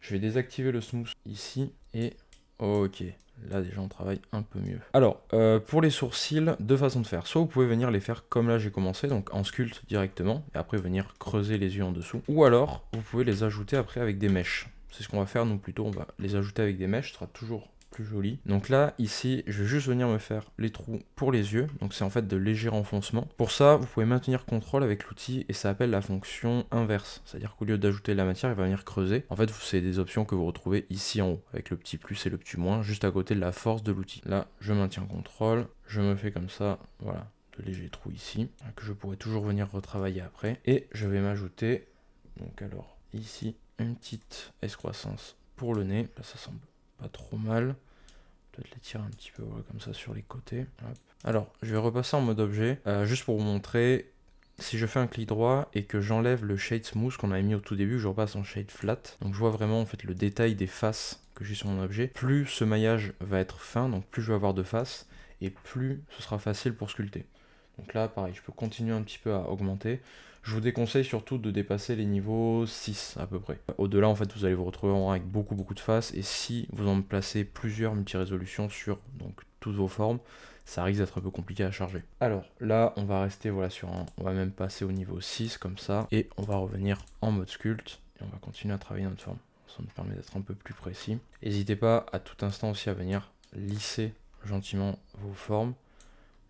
Je vais désactiver le smooth ici et ok. Là déjà on travaille un peu mieux. Alors pour les sourcils, deux façons de faire. Soit vous pouvez venir les faire comme là j'ai commencé, donc en sculpt directement, et après venir creuser les yeux en dessous. Ou alors vous pouvez les ajouter après avec des mèches. C'est ce qu'on va faire, nous plutôt on va les ajouter avec des mèches, ce sera toujours plus joli. Donc là, ici, je vais juste venir me faire les trous pour les yeux. Donc c'est en fait de légers renfoncements. Pour ça, vous pouvez maintenir CTRL avec l'outil et ça appelle la fonction inverse. C'est-à-dire qu'au lieu d'ajouter de la matière, il va venir creuser. En fait, c'est des options que vous retrouvez ici en haut, avec le petit plus et le petit moins, juste à côté de la force de l'outil. Là, je maintiens CTRL, je me fais comme ça, voilà, de légers trous ici, que je pourrais toujours venir retravailler après. Et je vais m'ajouter, donc alors, ici, une petite excroissance pour le nez. Là, ça semble pas trop mal. Peut-être les tirer un petit peu comme ça sur les côtés. Hop. Alors, je vais repasser en mode objet, juste pour vous montrer. Si je fais un clic droit et que j'enlève le shade smooth qu'on avait mis au tout début, je repasse en shade flat. Donc je vois vraiment en fait le détail des faces que j'ai sur mon objet. Plus ce maillage va être fin, donc plus je vais avoir de faces, et plus ce sera facile pour sculpter. Donc là, pareil, je peux continuer un petit peu à augmenter. Je vous déconseille surtout de dépasser les niveaux 6 à peu près. Au-delà, en fait, vous allez vous retrouver avec beaucoup de faces. Et si vous en placez plusieurs multi-résolutions sur donc, toutes vos formes, ça risque d'être un peu compliqué à charger. Alors là, on va rester sur un... On va même passer au niveau 6 comme ça. Et on va revenir en mode sculpt. Et on va continuer à travailler notre forme. Ça nous permet d'être un peu plus précis. N'hésitez pas à tout instant aussi à venir lisser gentiment vos formes.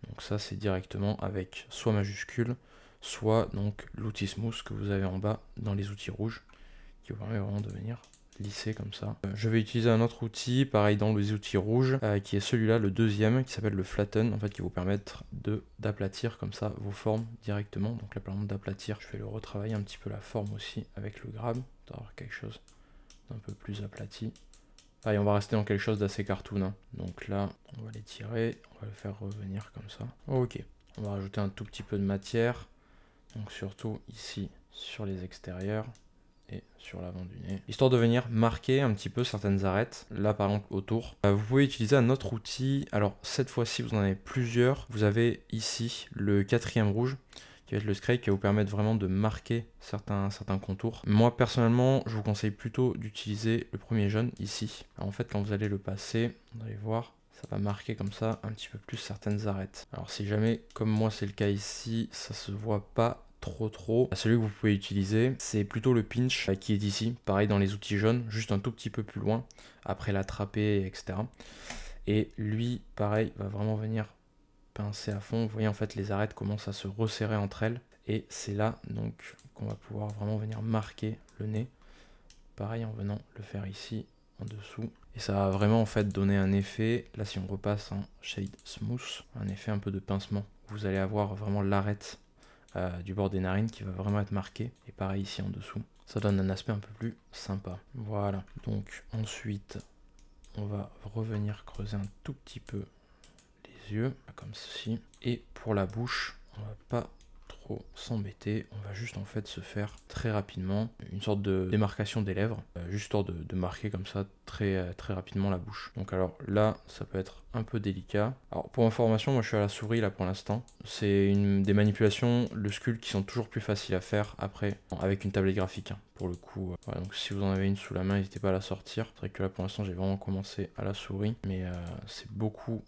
Donc ça c'est directement avec soit majuscule, soit donc l'outil smooth que vous avez en bas dans les outils rouges, qui vous permet vraiment de venir lisser comme ça. Je vais utiliser un autre outil, pareil dans les outils rouges, qui est celui-là, le deuxième, qui s'appelle le flatten, en fait, qui va vous permettre d'aplatir comme ça vos formes directement. Donc là par exemple d'aplatir, je vais le retravailler un petit peu la forme aussi avec le grab, d'avoir quelque chose d'un peu plus aplati. Ah, et on va rester dans quelque chose d'assez cartoon, hein. Donc là, on va les tirer, on va le faire revenir comme ça. Ok, on va rajouter un tout petit peu de matière. Donc surtout ici, sur les extérieurs et sur l'avant du nez. Histoire de venir marquer un petit peu certaines arêtes. Là, par exemple, autour. Vous pouvez utiliser un autre outil. Alors, cette fois-ci, vous en avez plusieurs. Vous avez ici le 4e rouge, qui va être le scrape, qui va vous permettre vraiment de marquer certains contours. Moi personnellement je vous conseille plutôt d'utiliser le premier jaune ici. Alors, en fait quand vous allez le passer, vous allez voir, ça va marquer comme ça un petit peu plus certaines arêtes. Alors si jamais, comme moi c'est le cas ici, ça se voit pas trop, celui que vous pouvez utiliser c'est plutôt le pinch qui est ici, pareil dans les outils jaunes, juste un tout petit peu plus loin, après l'attraper, etc. Et lui pareil va vraiment venir pincer à fond. Vous voyez en fait les arêtes commencent à se resserrer entre elles et c'est là donc qu'on va pouvoir vraiment venir marquer le nez, pareil en venant le faire ici en dessous, et ça va vraiment en fait donner un effet. Là si on repasse en shade smooth, un effet un peu de pincement, vous allez avoir vraiment l'arête du bord des narines qui va vraiment être marquée, et pareil ici en dessous, ça donne un aspect un peu plus sympa. Voilà, donc ensuite on va revenir creuser un tout petit peu yeux comme ceci, et pour la bouche on va pas trop s'embêter, on va juste en fait se faire très rapidement une sorte de démarcation des lèvres, juste histoire de marquer comme ça très rapidement la bouche. Donc alors là ça peut être un peu délicat. Alors pour information, moi je suis à la souris là pour l'instant, c'est des manipulations, le sculpte, qui sont toujours plus faciles à faire après avec une tablette graphique, hein, pour le coup. Voilà, donc si vous en avez une sous la main, n'hésitez pas à la sortir. C'est vrai que là pour l'instant j'ai vraiment commencé à la souris, mais c'est beaucoup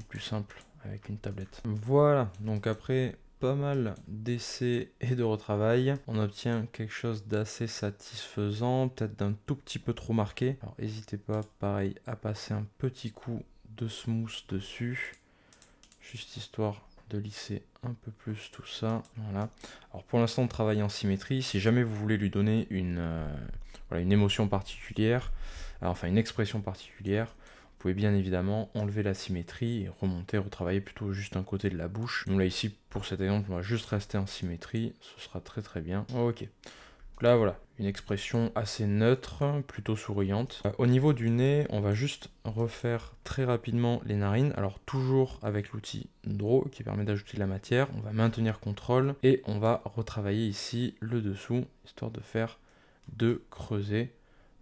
plus simple avec une tablette. Voilà, donc après pas mal d'essais et de retravail, on obtient quelque chose d'assez satisfaisant, peut-être d'un tout petit peu trop marqué. Alors n'hésitez pas, pareil, à passer un petit coup de smooth dessus, juste histoire de lisser un peu plus tout ça. Voilà. Alors pour l'instant on travaille en symétrie. Si jamais vous voulez lui donner une émotion particulière, enfin une expression particulière, vous pouvez bien évidemment enlever la symétrie et remonter, retravailler plutôt juste un côté de la bouche. Donc là ici pour cet exemple on va juste rester en symétrie, ce sera très bien. Ok, donc là voilà, une expression assez neutre, plutôt souriante. Au niveau du nez, on va juste refaire très rapidement les narines. Alors toujours avec l'outil Draw qui permet d'ajouter de la matière. On va maintenir contrôle et on va retravailler ici le dessous, histoire de faire deux creusets.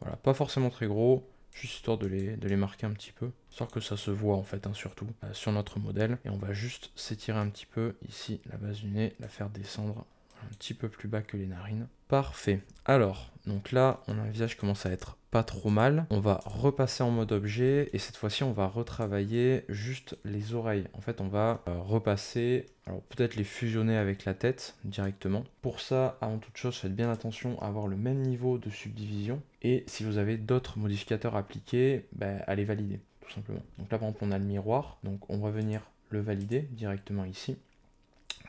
Voilà, pas forcément très gros, juste histoire de les marquer un petit peu, histoire que ça se voit en fait, hein, surtout sur notre modèle. Et on va juste s'étirer un petit peu ici la base du nez, la faire descendre un petit peu plus bas que les narines. Parfait. Alors, donc là, on a un visage qui commence à être pas trop mal. On va repasser en mode objet et cette fois-ci, on va retravailler juste les oreilles. En fait, on va repasser, alors peut-être les fusionner avec la tête directement. Pour ça, avant toute chose, faites bien attention à avoir le même niveau de subdivision. Et si vous avez d'autres modificateurs appliqués, à les valider, tout simplement. Donc là, par exemple, on a le miroir. Donc on va venir le valider directement ici.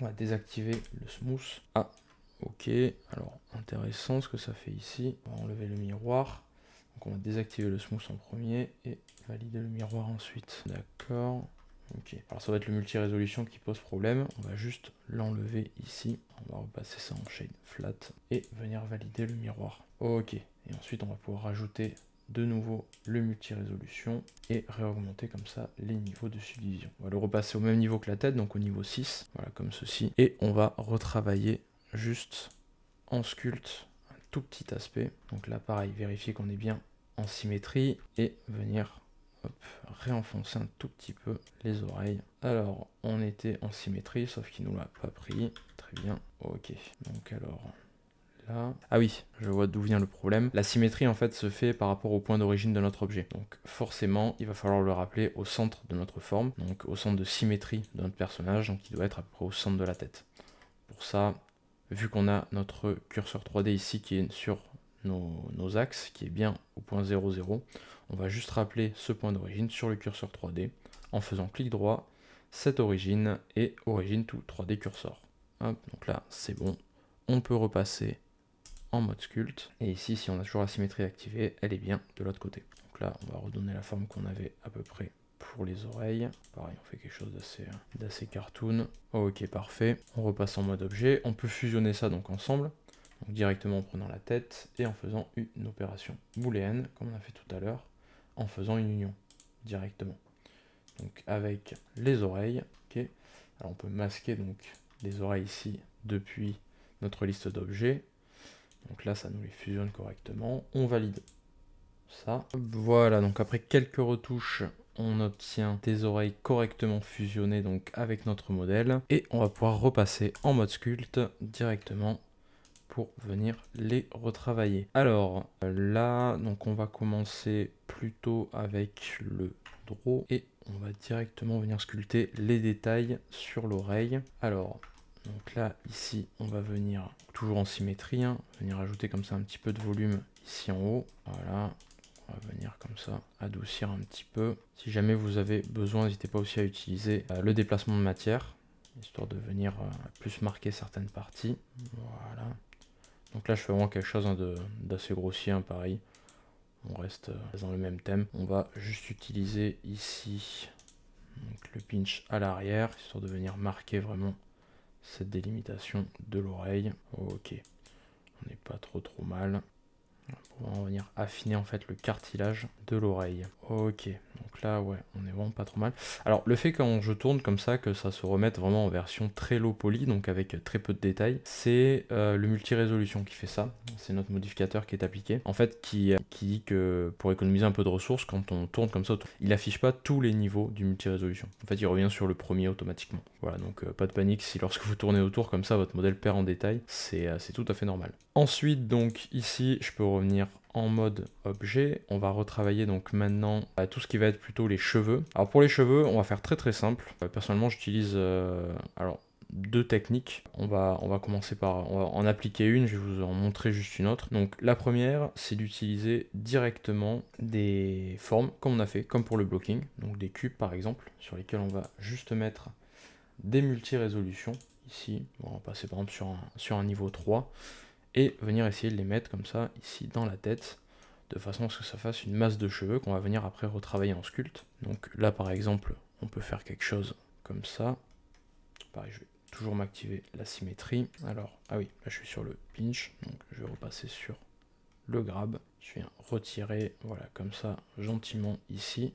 On va désactiver le smooth. Ah, ok. Alors, intéressant ce que ça fait ici. On va enlever le miroir. Donc, on va désactiver le smooth en premier et valider le miroir ensuite. D'accord. Ok. Alors, ça va être le multi-résolution qui pose problème. On va juste l'enlever ici. On va repasser ça en shade flat et venir valider le miroir. Ok. Et ensuite, on va pouvoir rajouter de nouveau le multi-résolution et réaugmenter comme ça les niveaux de subdivision. On va le repasser au même niveau que la tête, donc au niveau 6, voilà comme ceci. Et on va retravailler juste en sculpte un tout petit aspect. Donc là pareil, vérifier qu'on est bien en symétrie et venir réenfoncer un tout petit peu les oreilles. Alors on était en symétrie, sauf qu'il nous l'a pas pris. Très bien, ok. Donc alors... là. Ah oui, je vois d'où vient le problème. La symétrie en fait se fait par rapport au point d'origine de notre objet. Donc forcément, il va falloir le rappeler au centre de notre forme, donc au centre de symétrie de notre personnage, donc il doit être à peu près au centre de la tête. Pour ça, vu qu'on a notre curseur 3D ici qui est sur nos axes, qui est bien au point 0, 0. On va juste rappeler ce point d'origine sur le curseur 3D en faisant clic droit, cette origine et origine to 3D cursor. Hop, donc là, c'est bon. On peut repasser en mode sculpt. Et ici, si on a toujours la symétrie activée, elle est bien de l'autre côté. Donc là, on va redonner la forme qu'on avait à peu près pour les oreilles. Pareil, on fait quelque chose d'assez cartoon. Ok, parfait. On repasse en mode objet. On peut fusionner ça donc ensemble. Donc directement en prenant la tête et en faisant une opération booléenne, comme on a fait tout à l'heure, en faisant une union directement. Donc avec les oreilles. Ok. Alors on peut masquer donc les oreilles ici depuis notre liste d'objets. Donc là, ça nous les fusionne correctement. On valide ça. Voilà, donc après quelques retouches, on obtient des oreilles correctement fusionnées donc avec notre modèle. Et on va pouvoir repasser en mode sculpt directement pour venir les retravailler. Alors là, donc on va commencer plutôt avec le draw et on va directement venir sculpter les détails sur l'oreille. Alors, donc là, ici, on va venir, toujours en symétrie, hein, venir ajouter comme ça un petit peu de volume ici en haut. Voilà, on va venir comme ça adoucir un petit peu. Si jamais vous avez besoin, n'hésitez pas aussi à utiliser le déplacement de matière, histoire de venir plus marquer certaines parties. Voilà. Donc là, je fais vraiment quelque chose d'assez grossier, hein, pareil. On reste dans le même thème. On va juste utiliser ici donc, le pinch à l'arrière, histoire de venir marquer vraiment cette délimitation de l'oreille. Ok, on n'est pas trop mal. On va venir affiner en fait le cartilage de l'oreille. Ok, donc là ouais, on est vraiment pas trop mal. Alors le fait quand je tourne comme ça, que ça se remette vraiment en version très low poly, donc avec très peu de détails, c'est le multi-résolution qui fait ça. C'est notre modificateur qui est appliqué. En fait, qui dit que pour économiser un peu de ressources, quand on tourne comme ça, il affiche pas tous les niveaux du multi-résolution. En fait, il revient sur le premier automatiquement. Voilà, donc pas de panique si lorsque vous tournez autour comme ça, votre modèle perd en détail. C'est tout à fait normal. Ensuite, donc ici, je peux revenir en mode objet. On va retravailler donc maintenant tout ce qui va être plutôt les cheveux. Alors pour les cheveux, on va faire très très simple. Personnellement, j'utilise alors deux techniques. On va commencer par on va en appliquer une, je vais vous en montrer juste une autre. Donc la première, c'est d'utiliser directement des formes comme on a fait, comme pour le blocking. Donc des cubes par exemple, sur lesquels on va juste mettre des multi-résolutions. Ici, on va passer par exemple sur un niveau 3 et venir essayer de les mettre comme ça ici dans la tête de façon à ce que ça fasse une masse de cheveux qu'on va venir après retravailler en sculpte. Donc là par exemple on peut faire quelque chose comme ça. Pareil, je vais toujours m'activer la symétrie. Alors ah oui, là je suis sur le pinch, donc je vais repasser sur le grab. Je viens retirer, voilà, comme ça gentiment ici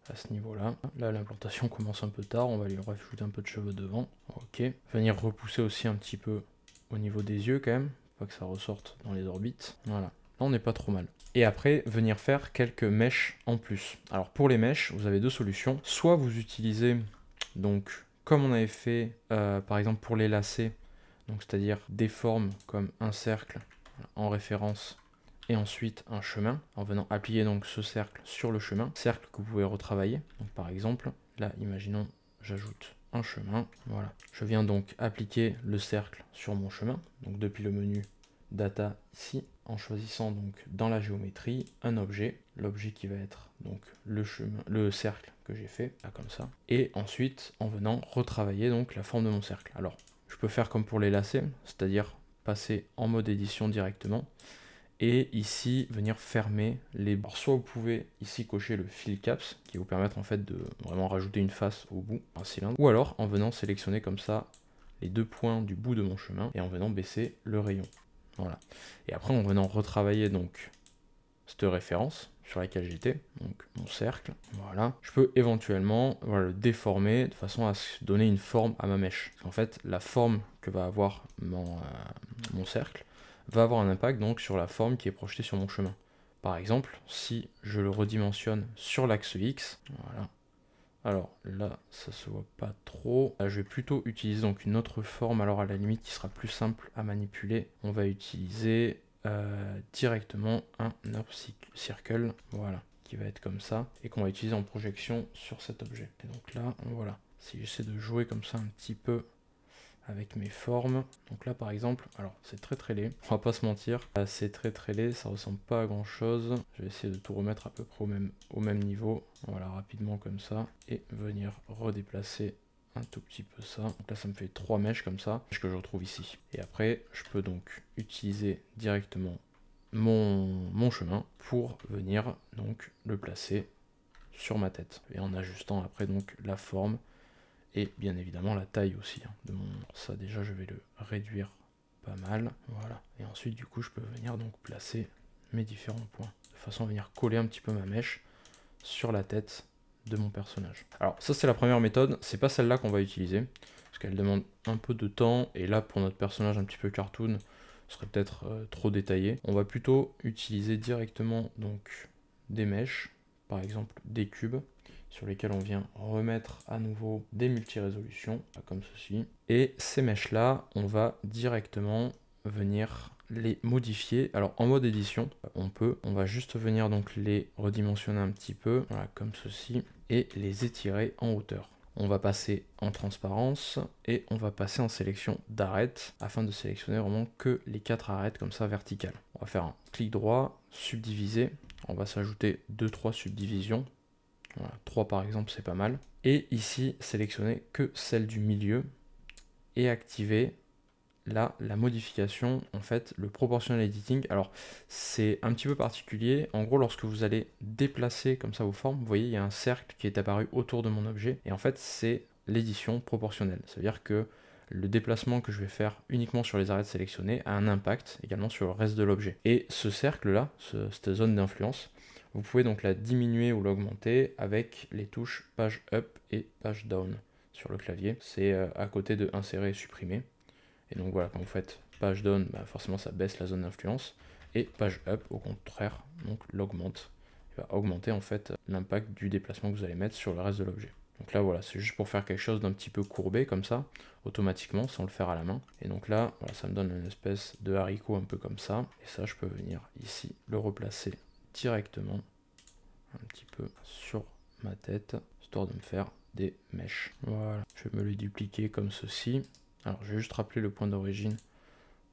à ce niveau là. Là l'implantation commence un peu tard, on va lui rajouter un peu de cheveux devant. Ok, venir repousser aussi un petit peu au niveau des yeux quand même, pas que ça ressorte dans les orbites. Voilà, là on n'est pas trop mal. Et après venir faire quelques mèches en plus. Alors pour les mèches, vous avez deux solutions. Soit vous utilisez donc comme on avait fait par exemple pour les lacets, donc c'est-à-dire des formes comme un cercle en référence et ensuite un chemin, en venant appuyer donc ce cercle sur le chemin, cercle que vous pouvez retravailler. Donc par exemple, là imaginons j'ajoute un chemin, voilà. Je viens donc appliquer le cercle sur mon chemin, donc depuis le menu data ici, en choisissant donc dans la géométrie un objet, l'objet qui va être donc le chemin, le cercle que j'ai fait, là comme ça, et ensuite en venant retravailler donc la forme de mon cercle. Alors je peux faire comme pour les lacets, c'est-à-dire passer en mode édition directement, et ici venir fermer les bords. Soit vous pouvez ici cocher le fill caps qui va vous permettre en fait de vraiment rajouter une face au bout, un cylindre, ou alors en venant sélectionner comme ça les deux points du bout de mon chemin et en venant baisser le rayon. Voilà. Et après en venant retravailler donc cette référence sur laquelle j'étais, donc mon cercle, voilà, je peux éventuellement voilà, le déformer de façon à donner une forme à ma mèche. En fait, la forme que va avoir mon cercle va avoir un impact donc sur la forme qui est projetée sur mon chemin. Par exemple, si je le redimensionne sur l'axe X, voilà. Alors là, ça se voit pas trop. Là, je vais plutôt utiliser donc une autre forme, alors à la limite qui sera plus simple à manipuler. On va utiliser directement un circle, voilà, qui va être comme ça, et qu'on va utiliser en projection sur cet objet. Et donc là, voilà, si j'essaie de jouer comme ça un petit peu avec mes formes. Donc là par exemple, alors c'est très laid, on va pas se mentir, c'est très laid, ça ressemble pas à grand chose. Je vais essayer de tout remettre à peu près au même niveau, voilà, rapidement comme ça, et venir redéplacer un tout petit peu ça. Donc là ça me fait 3 mèches comme ça, que je retrouve ici. Et après je peux donc utiliser directement mon chemin pour venir donc le placer sur ma tête, et en ajustant après donc la forme et bien évidemment la taille aussi de mon... Ça déjà je vais le réduire pas mal, voilà, et ensuite du coup je peux venir donc placer mes différents points de façon à venir coller un petit peu ma mèche sur la tête de mon personnage. Alors ça c'est la première méthode, c'est pas celle-là qu'on va utiliser parce qu'elle demande un peu de temps, et là pour notre personnage un petit peu cartoon ce serait peut-être trop détaillé. On va plutôt utiliser directement donc des mèches, par exemple des cubes sur lesquels on vient remettre à nouveau des multi-résolutions, comme ceci. Et ces mèches-là, on va directement venir les modifier. Alors en mode édition, on va juste venir donc les redimensionner un petit peu, voilà, comme ceci, et les étirer en hauteur. On va passer en transparence et on va passer en sélection d'arêtes afin de sélectionner vraiment que les 4 arêtes comme ça verticales. On va faire un clic droit, subdiviser, on va s'ajouter 2-3 subdivisions. Voilà, 3 par exemple, c'est pas mal. Et ici, sélectionner que celle du milieu et activer là la modification, en fait, le proportional editing. Alors, c'est un petit peu particulier. En gros, lorsque vous allez déplacer comme ça vos formes, vous voyez, il y a un cercle qui est apparu autour de mon objet. Et en fait, c'est l'édition proportionnelle. Ça veut dire que le déplacement que je vais faire uniquement sur les arêtes sélectionnées a un impact également sur le reste de l'objet. Et ce cercle-là, cette zone d'influence, vous pouvez donc la diminuer ou l'augmenter avec les touches page up et page down sur le clavier. C'est à côté de insérer et supprimer. Et donc voilà, quand vous faites page down, bah forcément ça baisse la zone d'influence. Et page up, au contraire, donc l'augmente. Il va augmenter en fait l'impact du déplacement que vous allez mettre sur le reste de l'objet. Donc là voilà, c'est juste pour faire quelque chose d'un petit peu courbé comme ça, automatiquement, sans le faire à la main. Et donc là, voilà, ça me donne une espèce de haricot un peu comme ça. Et ça, je peux venir ici le replacer directement un petit peu sur ma tête, histoire de me faire des mèches. Voilà, je vais me le dupliquer comme ceci. Alors je vais juste rappeler le point d'origine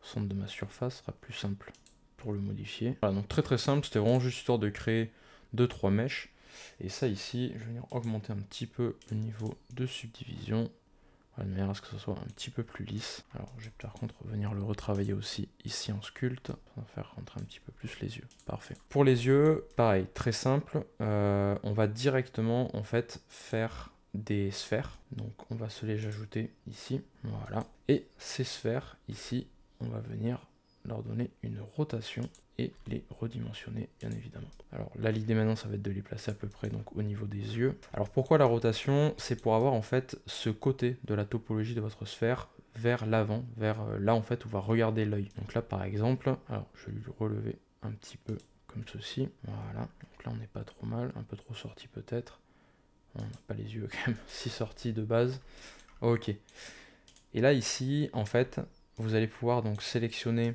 au centre de ma surface, ce sera plus simple pour le modifier. Voilà, donc très simple, c'était vraiment juste histoire de créer 2-3 mèches. Et ça ici, je vais venir augmenter un petit peu le niveau de subdivision, de manière à ce que ce soit un petit peu plus lisse. Alors je vais par contre venir le retravailler aussi ici en sculpte, pour faire rentrer un petit peu plus les yeux. Parfait. Pour les yeux, pareil, très simple, on va directement en fait faire des sphères. Donc on va se les ajouter ici, voilà. Et ces sphères ici, on va venir leur donner une rotation et les redimensionner bien évidemment. Alors là l'idée maintenant ça va être de les placer à peu près donc au niveau des yeux. Alors pourquoi la rotation? C'est pour avoir en fait ce côté de la topologie de votre sphère vers l'avant, vers là en fait où va regarder l'œil. Donc là par exemple, alors je vais lui relever un petit peu comme ceci, voilà. Donc là on n'est pas trop mal, un peu trop sorti peut-être. On n'a pas les yeux quand même si sortis de base. Ok. Et là ici en fait vous allez pouvoir donc sélectionner,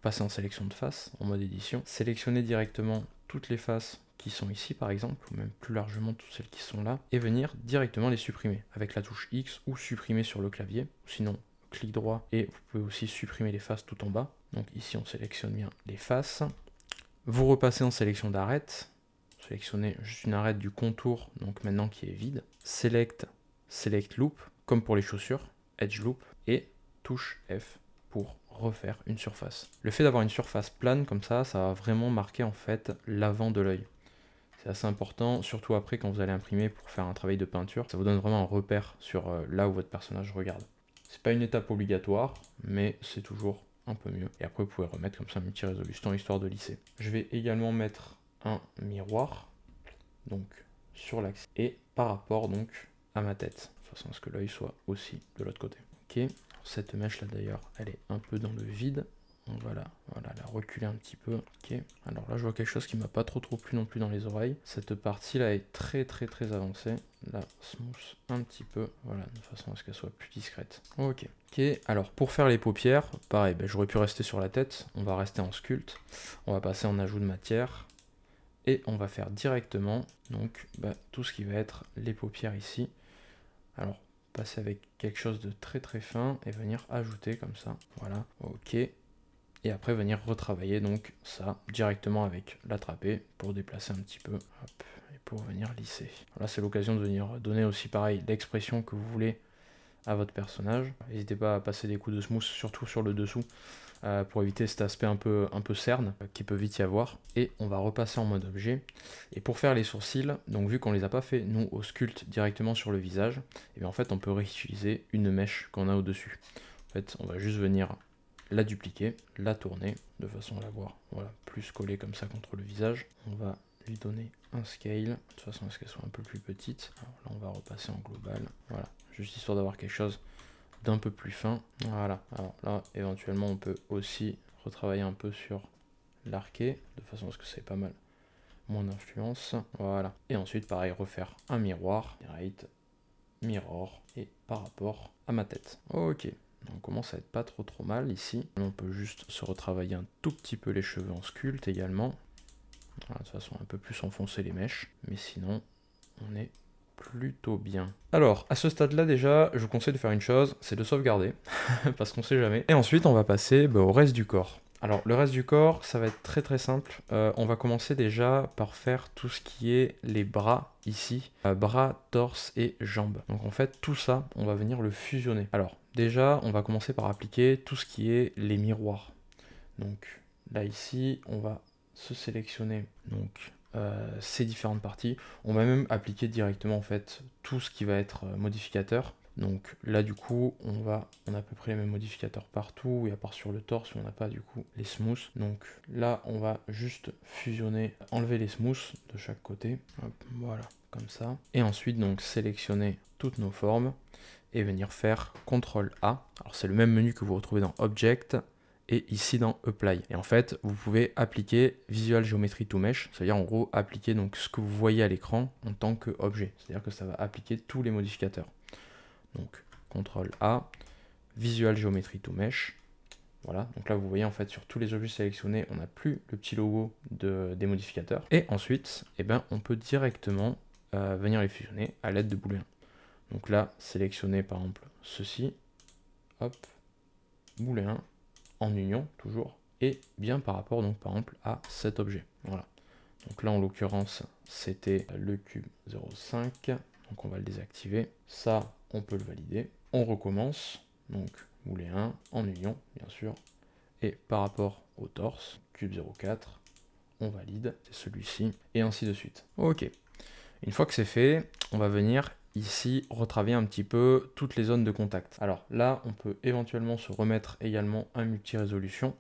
passer en sélection de face, en mode édition, sélectionner directement toutes les faces qui sont ici par exemple, ou même plus largement toutes celles qui sont là, et venir directement les supprimer avec la touche X ou supprimer sur le clavier, sinon clic droit et vous pouvez aussi supprimer les faces tout en bas. Donc ici on sélectionne bien les faces, vous repassez en sélection d'arête, sélectionnez juste une arête du contour, donc maintenant qui est vide, select loop, comme pour les chaussures, edge loop, et touche F pour refaire une surface. Le fait d'avoir une surface plane comme ça va vraiment marquer en fait l'avant de l'œil. C'est assez important, surtout après quand vous allez imprimer pour faire un travail de peinture. Ça vous donne vraiment un repère sur là où votre personnage regarde. C'est pas une étape obligatoire, mais c'est toujours un peu mieux. Et après vous pouvez remettre comme ça une petite résolution histoire de lisser. Je vais également mettre un miroir, donc sur l'axe, et par rapport donc à ma tête, de façon à ce que l'œil soit aussi de l'autre côté. Ok. Cette mèche là d'ailleurs, elle est un peu dans le vide. Donc voilà, la reculer un petit peu. Ok. Alors là, je vois quelque chose qui m'a pas trop plu non plus dans les oreilles. Cette partie là est très avancée. Là, smooth un petit peu. Voilà, de façon à ce qu'elle soit plus discrète. Ok. Ok. Alors pour faire les paupières, pareil, j'aurais pu rester sur la tête. On va rester en sculpte. On va passer en ajout de matière. Et on va faire directement donc tout ce qui va être les paupières ici. Alors passer avec quelque chose de très très fin et venir ajouter comme ça. Voilà, ok. Et après venir retravailler donc ça directement avec l'attraper pour déplacer un petit peu. Hop, et pour venir lisser. Là c'est l'occasion de venir donner aussi pareil l'expression que vous voulez à votre personnage. N'hésitez pas à passer des coups de smooth, surtout sur le dessous, pour éviter cet aspect un peu cerne qui peut vite y avoir. Et on va repasser en mode objet. Et pour faire les sourcils, donc vu qu'on les a pas fait nous au sculpt directement sur le visage, et bien en fait on peut réutiliser une mèche qu'on a au dessus. En fait on va juste venir la dupliquer, la tourner de façon à la voir voilà, plus collée comme ça contre le visage. On va lui donner un scale de façon à ce qu'elle soit un peu plus petite. Alors là on va repasser en global, voilà, juste histoire d'avoir quelque chose d'un peu plus fin. Voilà, alors là éventuellement on peut aussi retravailler un peu sur l'arqué de façon à ce que ça ait pas mal moins d'influence. Voilà, et ensuite pareil refaire un miroir, right, mirror, et par rapport à ma tête. Ok, on commence à être pas trop mal ici. On peut juste se retravailler un tout petit peu les cheveux en sculpte également. Voilà, de façon un peu plus enfoncer les mèches, mais sinon on est plutôt bien. Alors, à ce stade-là déjà, je vous conseille de faire une chose, c'est de sauvegarder, parce qu'on sait jamais. Et ensuite, on va passer au reste du corps. Alors, le reste du corps, ça va être très très simple. On va commencer déjà par faire tout ce qui est les bras ici. Bras, torse et jambes. Donc en fait, tout ça, on va venir le fusionner. Alors, déjà, on va commencer par appliquer tout ce qui est les miroirs. Donc là, ici, on va se sélectionner donc ces différentes parties. On va même appliquer directement en fait tout ce qui va être modificateur. Donc là du coup on a à peu près les mêmes modificateurs partout, et à part sur le torse où on n'a pas du coup les smooths. Donc là on va juste fusionner, enlever les smooths de chaque côté. Hop, voilà, comme ça. Et ensuite donc sélectionner toutes nos formes et venir faire CTRL A. Alors c'est le même menu que vous retrouvez dans Object et ici dans Apply. Et en fait, vous pouvez appliquer Visual Geometry to Mesh, c'est-à-dire en gros appliquer donc ce que vous voyez à l'écran en tant qu'objet. C'est-à-dire que ça va appliquer tous les modificateurs. Donc CTRL A, Visual Geometry to Mesh. Voilà, donc là vous voyez en fait sur tous les objets sélectionnés, on n'a plus le petit logo des modificateurs. Et ensuite, eh ben, on peut directement venir les fusionner à l'aide de booléens. Donc là, sélectionner par exemple ceci, hop, booléen, en union toujours, et bien par rapport donc par exemple à cet objet. Voilà. Donc là en l'occurrence c'était le cube 0,5, donc on va le désactiver. Ça on peut le valider. On recommence, donc booléen en union bien sûr, et par rapport au torse, cube 0,4, on valide, c'est celui-ci, et ainsi de suite. Ok. Une fois que c'est fait, on va venir ici retravailler un petit peu toutes les zones de contact. Alors là, on peut éventuellement se remettre également un multi-résolution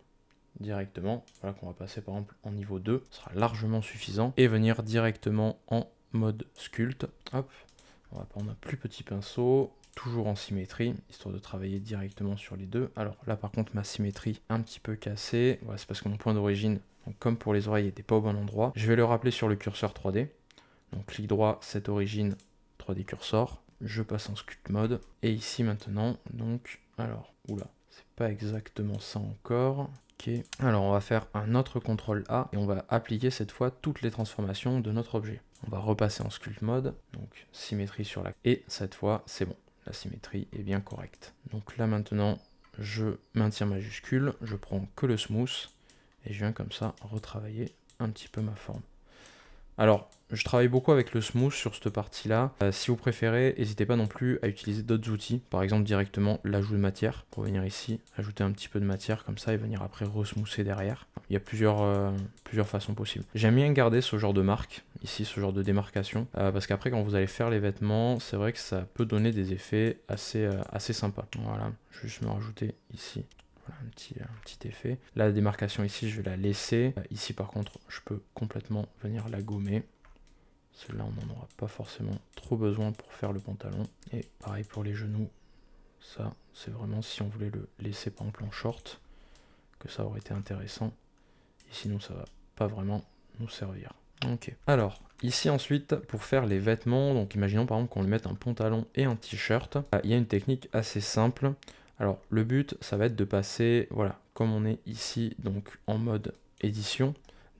directement. Voilà qu'on va passer par exemple en niveau 2, ce sera largement suffisant. Et venir directement en mode sculpt. Hop, on va prendre un plus petit pinceau, toujours en symétrie, histoire de travailler directement sur les deux. Alors là par contre ma symétrie un petit peu cassée, voilà, c'est parce que mon point d'origine, comme pour les oreilles, n'était pas au bon endroit. Je vais le rappeler sur le curseur 3D. Donc clic droit, cette origine, 3D cursor, je passe en sculpt mode, et ici maintenant, donc, alors, oula, c'est pas exactement ça encore, ok, alors on va faire un autre CTRL A, et on va appliquer cette fois toutes les transformations de notre objet. On va repasser en sculpt mode, donc symétrie sur la, et cette fois, c'est bon, la symétrie est bien correcte. Donc là maintenant, je maintiens majuscule, je prends que le smooth, et je viens comme ça retravailler un petit peu ma forme. Alors, je travaille beaucoup avec le smooth sur cette partie-là. Si vous préférez, n'hésitez pas non plus à utiliser d'autres outils. Par exemple, directement l'ajout de matière. Pour venir ici, ajouter un petit peu de matière comme ça et venir après resmousser derrière. Il y a plusieurs façons possibles. J'aime bien garder ce genre de marque, ici, ce genre de démarcation. Parce qu'après, quand vous allez faire les vêtements, c'est vrai que ça peut donner des effets assez sympas. Voilà, je vais juste me rajouter ici. Voilà, un petit effet. La démarcation ici, je vais la laisser. Ici, par contre, je peux complètement venir la gommer. Celle-là, on n'en aura pas forcément trop besoin pour faire le pantalon. Et pareil pour les genoux. Ça, c'est vraiment si on voulait le laisser, par exemple, en short, que ça aurait été intéressant. Et sinon, ça va pas vraiment nous servir. Ok. Alors, ici ensuite, pour faire les vêtements, donc imaginons par exemple qu'on lui mette un pantalon et un t-shirt, il y a une technique assez simple. Alors le but ça va être de passer, voilà, comme on est ici donc en mode édition,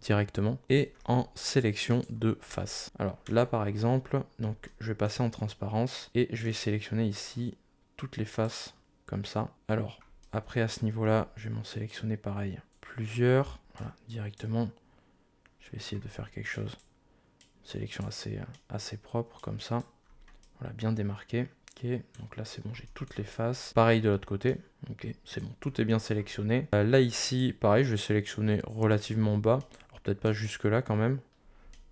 directement et en sélection de face. Alors là par exemple, donc je vais passer en transparence et je vais sélectionner ici toutes les faces comme ça. Alors après à ce niveau-là, je vais m'en sélectionner pareil plusieurs. Voilà, directement. Je vais essayer de faire quelque chose. Une sélection assez propre comme ça. Voilà, bien démarqué. Ok, donc là c'est bon, j'ai toutes les faces. Pareil de l'autre côté. Ok, c'est bon, tout est bien sélectionné. Là ici, pareil, je vais sélectionner relativement bas. Alors peut-être pas jusque là quand même.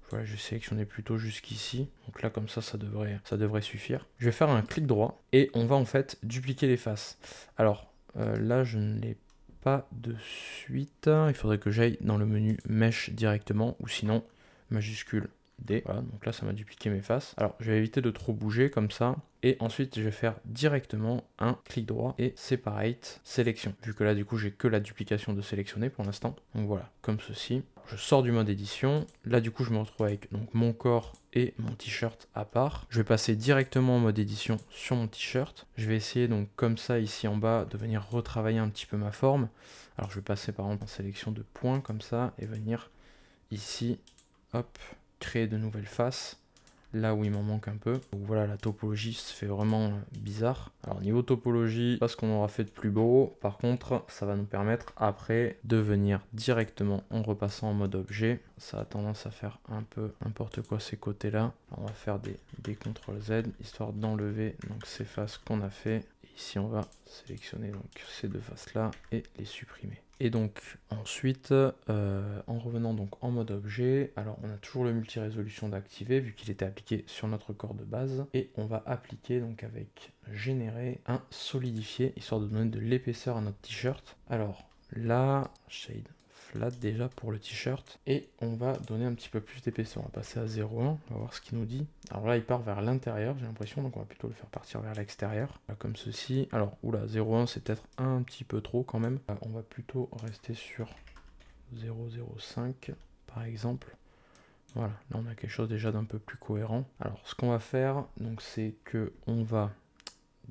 Voilà, je vais sélectionner plutôt jusqu'ici. Donc là comme ça devrait suffire. Je vais faire un clic droit et on va en fait dupliquer les faces. Alors là je ne l'ai pas de suite. Il faudrait que j'aille dans le menu Mesh directement ou sinon majuscule D. Voilà, donc là ça m'a dupliqué mes faces. Alors je vais éviter de trop bouger comme ça. Et ensuite je vais faire directement un clic droit et Separate Sélection. Vu que là du coup j'ai que la duplication de sélectionner pour l'instant. Donc voilà, comme ceci. Je sors du mode édition. Là du coup je me retrouve avec donc, mon corps et mon t-shirt à part. Je vais passer directement en mode édition sur mon t-shirt. Je vais essayer donc comme ça ici en bas de venir retravailler un petit peu ma forme. Alors je vais passer par exemple en sélection de points comme ça et venir ici, hop, créer de nouvelles faces, là où il m'en manque un peu. Donc voilà, la topologie se fait vraiment bizarre. Alors niveau topologie, pas ce qu'on aura fait de plus beau. Par contre, ça va nous permettre après de venir directement en repassant en mode objet. Ça a tendance à faire un peu n'importe quoi ces côtés-là. On va faire des CTRL-Z, histoire d'enlever donc ces faces qu'on a fait. Et ici, on va sélectionner donc ces deux faces-là et les supprimer. Et donc ensuite, en revenant donc en mode objet, alors on a toujours le multi-résolution d'activer vu qu'il était appliqué sur notre corps de base. Et on va appliquer donc avec générer un solidifié, histoire de donner de l'épaisseur à notre t-shirt. Alors là, shade flat déjà pour le t-shirt. Et on va donner un petit peu plus d'épaisseur. On va passer à 0,1, on va voir ce qu'il nous dit. Alors là, il part vers l'intérieur, j'ai l'impression, donc on va plutôt le faire partir vers l'extérieur. Comme ceci. Alors, oula, 0,1, c'est peut-être un petit peu trop quand même. On va plutôt rester sur 0,05 par exemple. Voilà, là on a quelque chose déjà d'un peu plus cohérent. Alors, ce qu'on va faire, donc, c'est que on va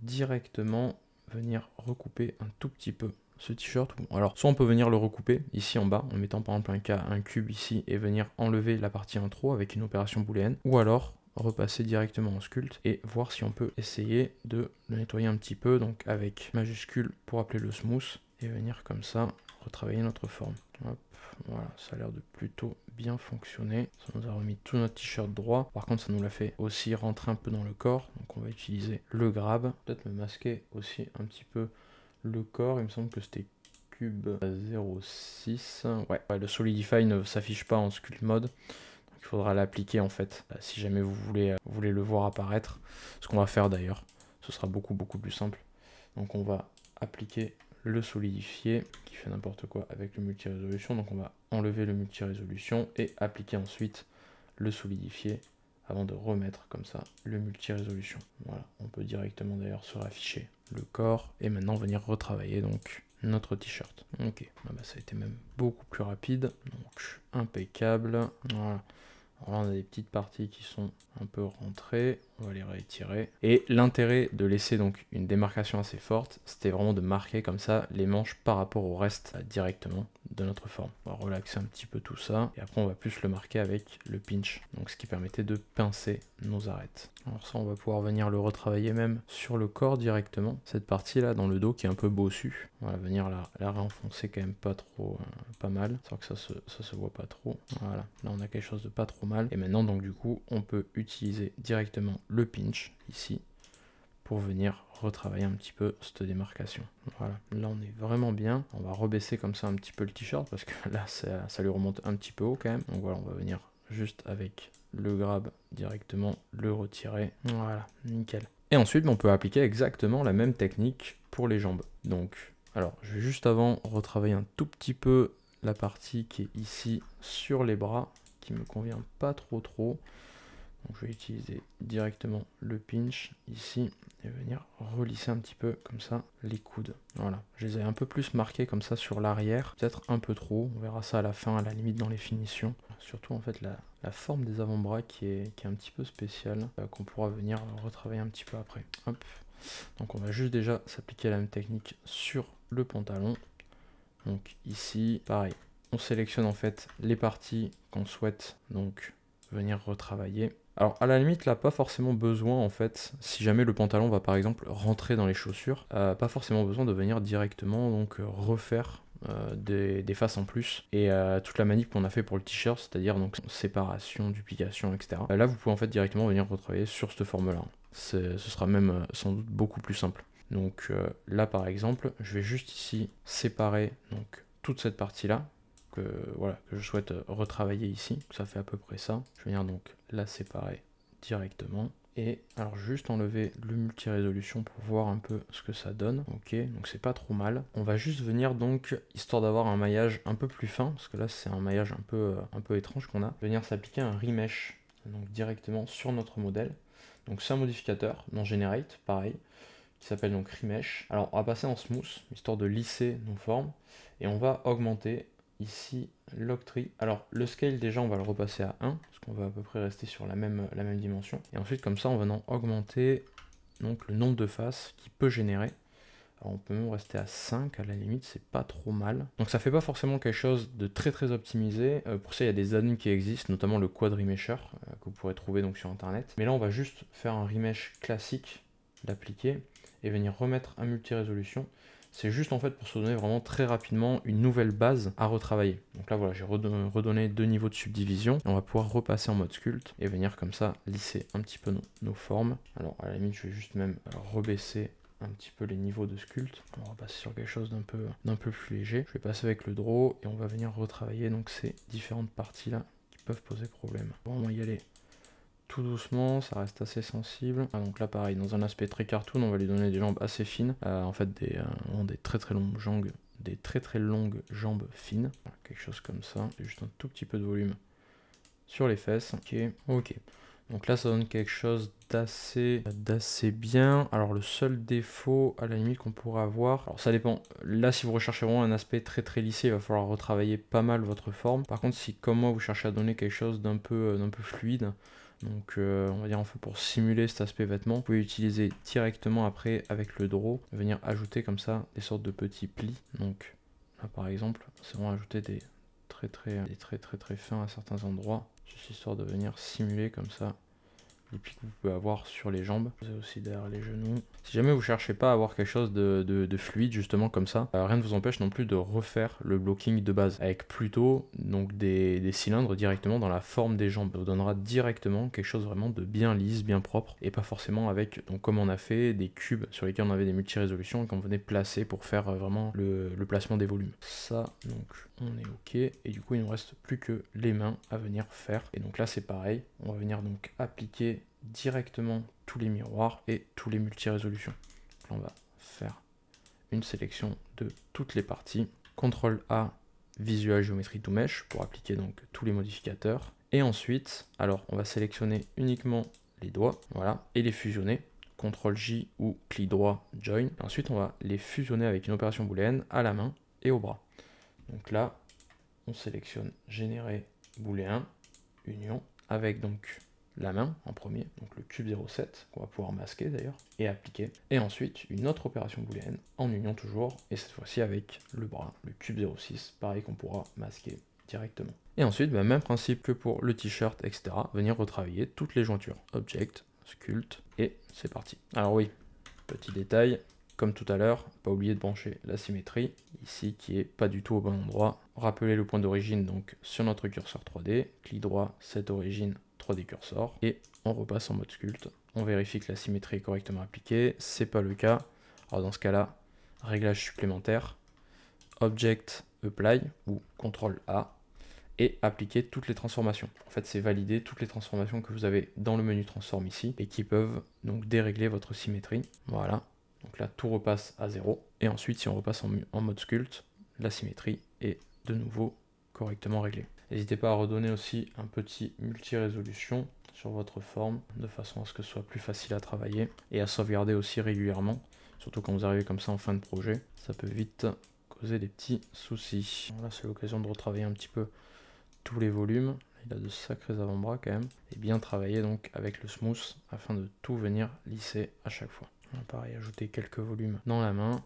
directement venir recouper un tout petit peu ce t-shirt. Bon, alors soit on peut venir le recouper ici en bas en mettant par exemple un cube ici et venir enlever la partie intro avec une opération booléenne, ou alors repasser directement en sculpt et voir si on peut essayer de le nettoyer un petit peu, donc avec majuscule pour appeler le smooth et venir comme ça retravailler notre forme. Hop, voilà, ça a l'air de plutôt bien fonctionner. Ça nous a remis tout notre t-shirt droit. Par contre, ça nous l'a fait aussi rentrer un peu dans le corps. Donc on va utiliser le grab. Peut-être me masquer aussi un petit peu le corps. Il me semble que c'était cube 0,6. Ouais, le Solidify ne s'affiche pas en sculpt mode. Donc il faudra l'appliquer en fait. Si jamais vous voulez le voir apparaître. Ce qu'on va faire d'ailleurs. Ce sera beaucoup plus simple. Donc on va appliquer le solidifier qui fait n'importe quoi avec le multi-résolution. Donc on va enlever le multi-résolution et appliquer ensuite le solidifier avant de remettre comme ça le multi-résolution. Voilà, on peut directement d'ailleurs se rafficher le corps et maintenant venir retravailler donc notre t-shirt. Ok, ça a été même beaucoup plus rapide, donc impeccable. Voilà. Alors là, on a des petites parties qui sont un peu rentrées, on va les réétirer. Et l'intérêt de laisser donc une démarcation assez forte, c'était vraiment de marquer comme ça les manches par rapport au reste directement de notre forme. On va relaxer un petit peu tout ça, et après on va plus le marquer avec le pinch, donc ce qui permettait de pincer nos arêtes. Alors ça, on va pouvoir venir le retravailler même sur le corps directement. Cette partie là dans le dos qui est un peu bossu, on va venir la réenfoncer quand même pas trop, pas mal, sans que ça se voit pas trop. Voilà, là on a quelque chose de pas trop mal. Et maintenant donc du coup on peut utiliser directement le pinch ici pour venir retravailler un petit peu cette démarcation. Voilà, là on est vraiment bien. On va rebaisser comme ça un petit peu le t-shirt parce que là ça lui remonte un petit peu haut quand même. Donc voilà, on va venir juste avec le grab directement le retirer. Voilà, nickel. Et ensuite on peut appliquer exactement la même technique pour les jambes. Donc alors je vais juste avant retravailler un tout petit peu la partie qui est ici sur les bras, qui me convient pas trop. Donc je vais utiliser directement le pinch ici et venir relisser un petit peu comme ça les coudes. Voilà, je les ai un peu plus marqués comme ça sur l'arrière, peut-être un peu trop, on verra ça à la fin, à la limite dans les finitions. Surtout en fait la forme des avant-bras qui est un petit peu spéciale, qu'on pourra venir retravailler un petit peu après. Hop. Donc on va juste déjà s'appliquer la même technique sur le pantalon. Donc ici, pareil, on sélectionne en fait les parties qu'on souhaite donc venir retravailler. Alors à la limite là pas forcément besoin en fait, si jamais le pantalon va par exemple rentrer dans les chaussures, pas forcément besoin de venir directement donc refaire des faces en plus et toute la manip qu'on a fait pour le t-shirt, c'est-à-dire donc séparation, duplication, etc. Là vous pouvez en fait directement venir retravailler sur cette forme là. Ce sera même sans doute beaucoup plus simple. Donc là par exemple, je vais juste ici séparer donc toute cette partie là que je souhaite retravailler ici. Ça fait à peu près ça. Je vais venir donc la séparer directement. Et alors juste enlever le multi-résolution pour voir un peu ce que ça donne. Ok, donc c'est pas trop mal. On va juste venir donc, histoire d'avoir un maillage un peu plus fin, parce que là c'est un maillage un peu étrange qu'on a, venir s'appliquer un remesh donc directement sur notre modèle. Donc c'est un modificateur non generate, pareil, qui s'appelle donc remesh. Alors on va passer en smooth, histoire de lisser nos formes, et on va augmenter ici l'octree. Alors le scale déjà on va le repasser à 1 parce qu'on va à peu près rester sur la même dimension, et ensuite comme ça en venant augmenter donc le nombre de faces qu'il peut générer. Alors on peut même rester à 5 à la limite, c'est pas trop mal. Donc ça fait pas forcément quelque chose de très optimisé. Pour ça il y a des add-ons qui existent, notamment le quad remesher que vous pourrez trouver donc sur internet. Mais là on va juste faire un remesh classique, l'appliquer et venir remettre un multi-résolution. C'est juste en fait pour se donner vraiment très rapidement une nouvelle base à retravailler. Donc là voilà, j'ai redonné 2 niveaux de subdivision. Et on va pouvoir repasser en mode sculpt et venir comme ça lisser un petit peu nos formes. Alors à la limite je vais juste même rebaisser un petit peu les niveaux de sculpt. On va passer sur quelque chose d'un peu plus léger. Je vais passer avec le draw et on va venir retravailler donc ces différentes parties là qui peuvent poser problème. Bon, on va y aller tout doucement, ça reste assez sensible. Donc là pareil, dans un aspect très cartoon, on va lui donner des jambes assez fines, en fait des très longues jambes, des très longues jambes fines, voilà, quelque chose comme ça. Juste un tout petit peu de volume sur les fesses. Ok. Donc là ça donne quelque chose d'assez bien. Alors le seul défaut à la limite qu'on pourrait avoir, alors ça dépend, là si vous recherchez vraiment un aspect très lissé, il va falloir retravailler pas mal votre forme. Par contre si comme moi vous cherchez à donner quelque chose d'un peu fluide, donc on va dire en fait pour simuler cet aspect vêtement, vous pouvez utiliser directement après avec le draw, venir ajouter comme ça des sortes de petits plis. Donc là par exemple, c'est vraiment ajouter des très fins à certains endroits, juste histoire de venir simuler comme ça les plis que vous pouvez avoir sur les jambes. Vous avez aussi derrière les genoux. Si jamais vous cherchez pas à avoir quelque chose de fluide justement comme ça, rien ne vous empêche non plus de refaire le blocking de base avec plutôt donc des cylindres directement dans la forme des jambes. Ça vous donnera directement quelque chose vraiment de bien lisse, bien propre, et pas forcément avec, donc comme on a fait, des cubes sur lesquels on avait des multi-résolutions et qu'on venait placer pour faire vraiment le placement des volumes. Ça, donc on est ok, et du coup il ne nous reste plus que les mains à venir faire. Et donc là c'est pareil, on va venir donc appliquer directement tous les miroirs et tous les multi-résolutions. On va faire une sélection de toutes les parties. CTRL A, Visual Geometry to Mesh pour appliquer donc tous les modificateurs. Et ensuite, alors on va sélectionner uniquement les doigts, voilà, et les fusionner. CTRL J ou clic droit Join. Et ensuite on va les fusionner avec une opération booléenne à la main et au bras. Donc là, on sélectionne générer booléen, union, avec donc la main en premier, donc le cube 07, qu'on va pouvoir masquer d'ailleurs, et appliquer. Et ensuite, une autre opération booléenne, en union toujours, et cette fois-ci avec le bras, le cube 06, pareil qu'on pourra masquer directement. Et ensuite, même principe que pour le t-shirt, etc., venir retravailler toutes les jointures. Object, sculpt, et c'est parti. Alors oui, petit détail, comme tout à l'heure, pas oublier de brancher la symétrie, ici qui est pas du tout au bon endroit. Rappelez le point d'origine donc sur notre curseur 3D, clic droit, cette origine 3D cursor, et on repasse en mode sculpt. On vérifie que la symétrie est correctement appliquée, c'est pas le cas. Alors dans ce cas-là, réglage supplémentaire, Object Apply ou CTRL A, et appliquer toutes les transformations. En fait, c'est valider toutes les transformations que vous avez dans le menu transform ici, et qui peuvent donc dérégler votre symétrie. Voilà. Donc là, tout repasse à 0. Et ensuite, si on repasse en mode sculpt, la symétrie est de nouveau correctement réglée. N'hésitez pas à redonner aussi un petit multi-résolution sur votre forme, de façon à ce que ce soit plus facile à travailler, et à sauvegarder aussi régulièrement, surtout quand vous arrivez comme ça en fin de projet, ça peut vite causer des petits soucis. Là, c'est l'occasion de retravailler un petit peu tous les volumes. Il a de sacrés avant-bras quand même, et bien travailler donc avec le smooth, afin de tout venir lisser à chaque fois. Pareil, ajouter quelques volumes dans la main.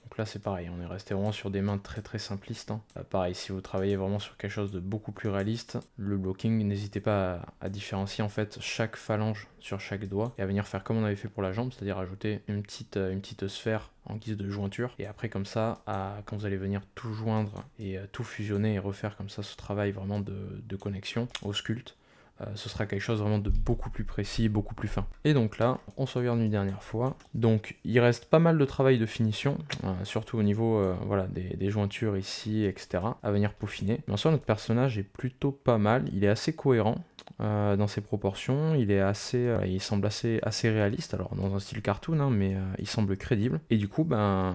Donc là c'est pareil, on est resté vraiment sur des mains très très simplistes. Pareil, si vous travaillez vraiment sur quelque chose de beaucoup plus réaliste, le blocking, n'hésitez pas à différencier en fait chaque phalange sur chaque doigt et à venir faire comme on avait fait pour la jambe, c'est-à-dire ajouter une petite sphère en guise de jointure, et après comme ça, quand vous allez venir tout joindre et tout fusionner et refaire comme ça ce travail vraiment de connexion au sculpte, ce sera quelque chose vraiment de beaucoup plus précis, beaucoup plus fin. Et donc là, on se regarde une dernière fois. Donc il reste pas mal de travail de finition, surtout au niveau voilà, des jointures ici, etc. à venir peaufiner. Mais en soi, notre personnage est plutôt pas mal, il est assez cohérent. Dans ses proportions, il semble assez réaliste, alors dans un style cartoon, hein, mais il semble crédible. Et du coup,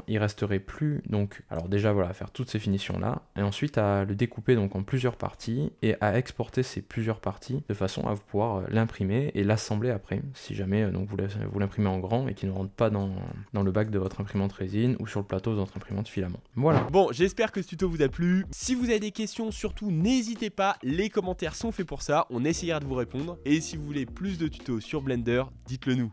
il resterait plus, donc, alors déjà voilà, à faire toutes ces finitions là, et ensuite à le découper donc en plusieurs parties et à exporter ces plusieurs parties de façon à pouvoir l'imprimer et l'assembler après, si jamais donc vous l'imprimez en grand et qu'il ne rentre pas dans le bac de votre imprimante résine ou sur le plateau de votre imprimante filament. Voilà. Bon, j'espère que ce tuto vous a plu. Si vous avez des questions, surtout n'hésitez pas, les commentaires sont faits pour ça, on essayera de vous répondre. Et si vous voulez plus de tutos sur Blender, dites-le nous.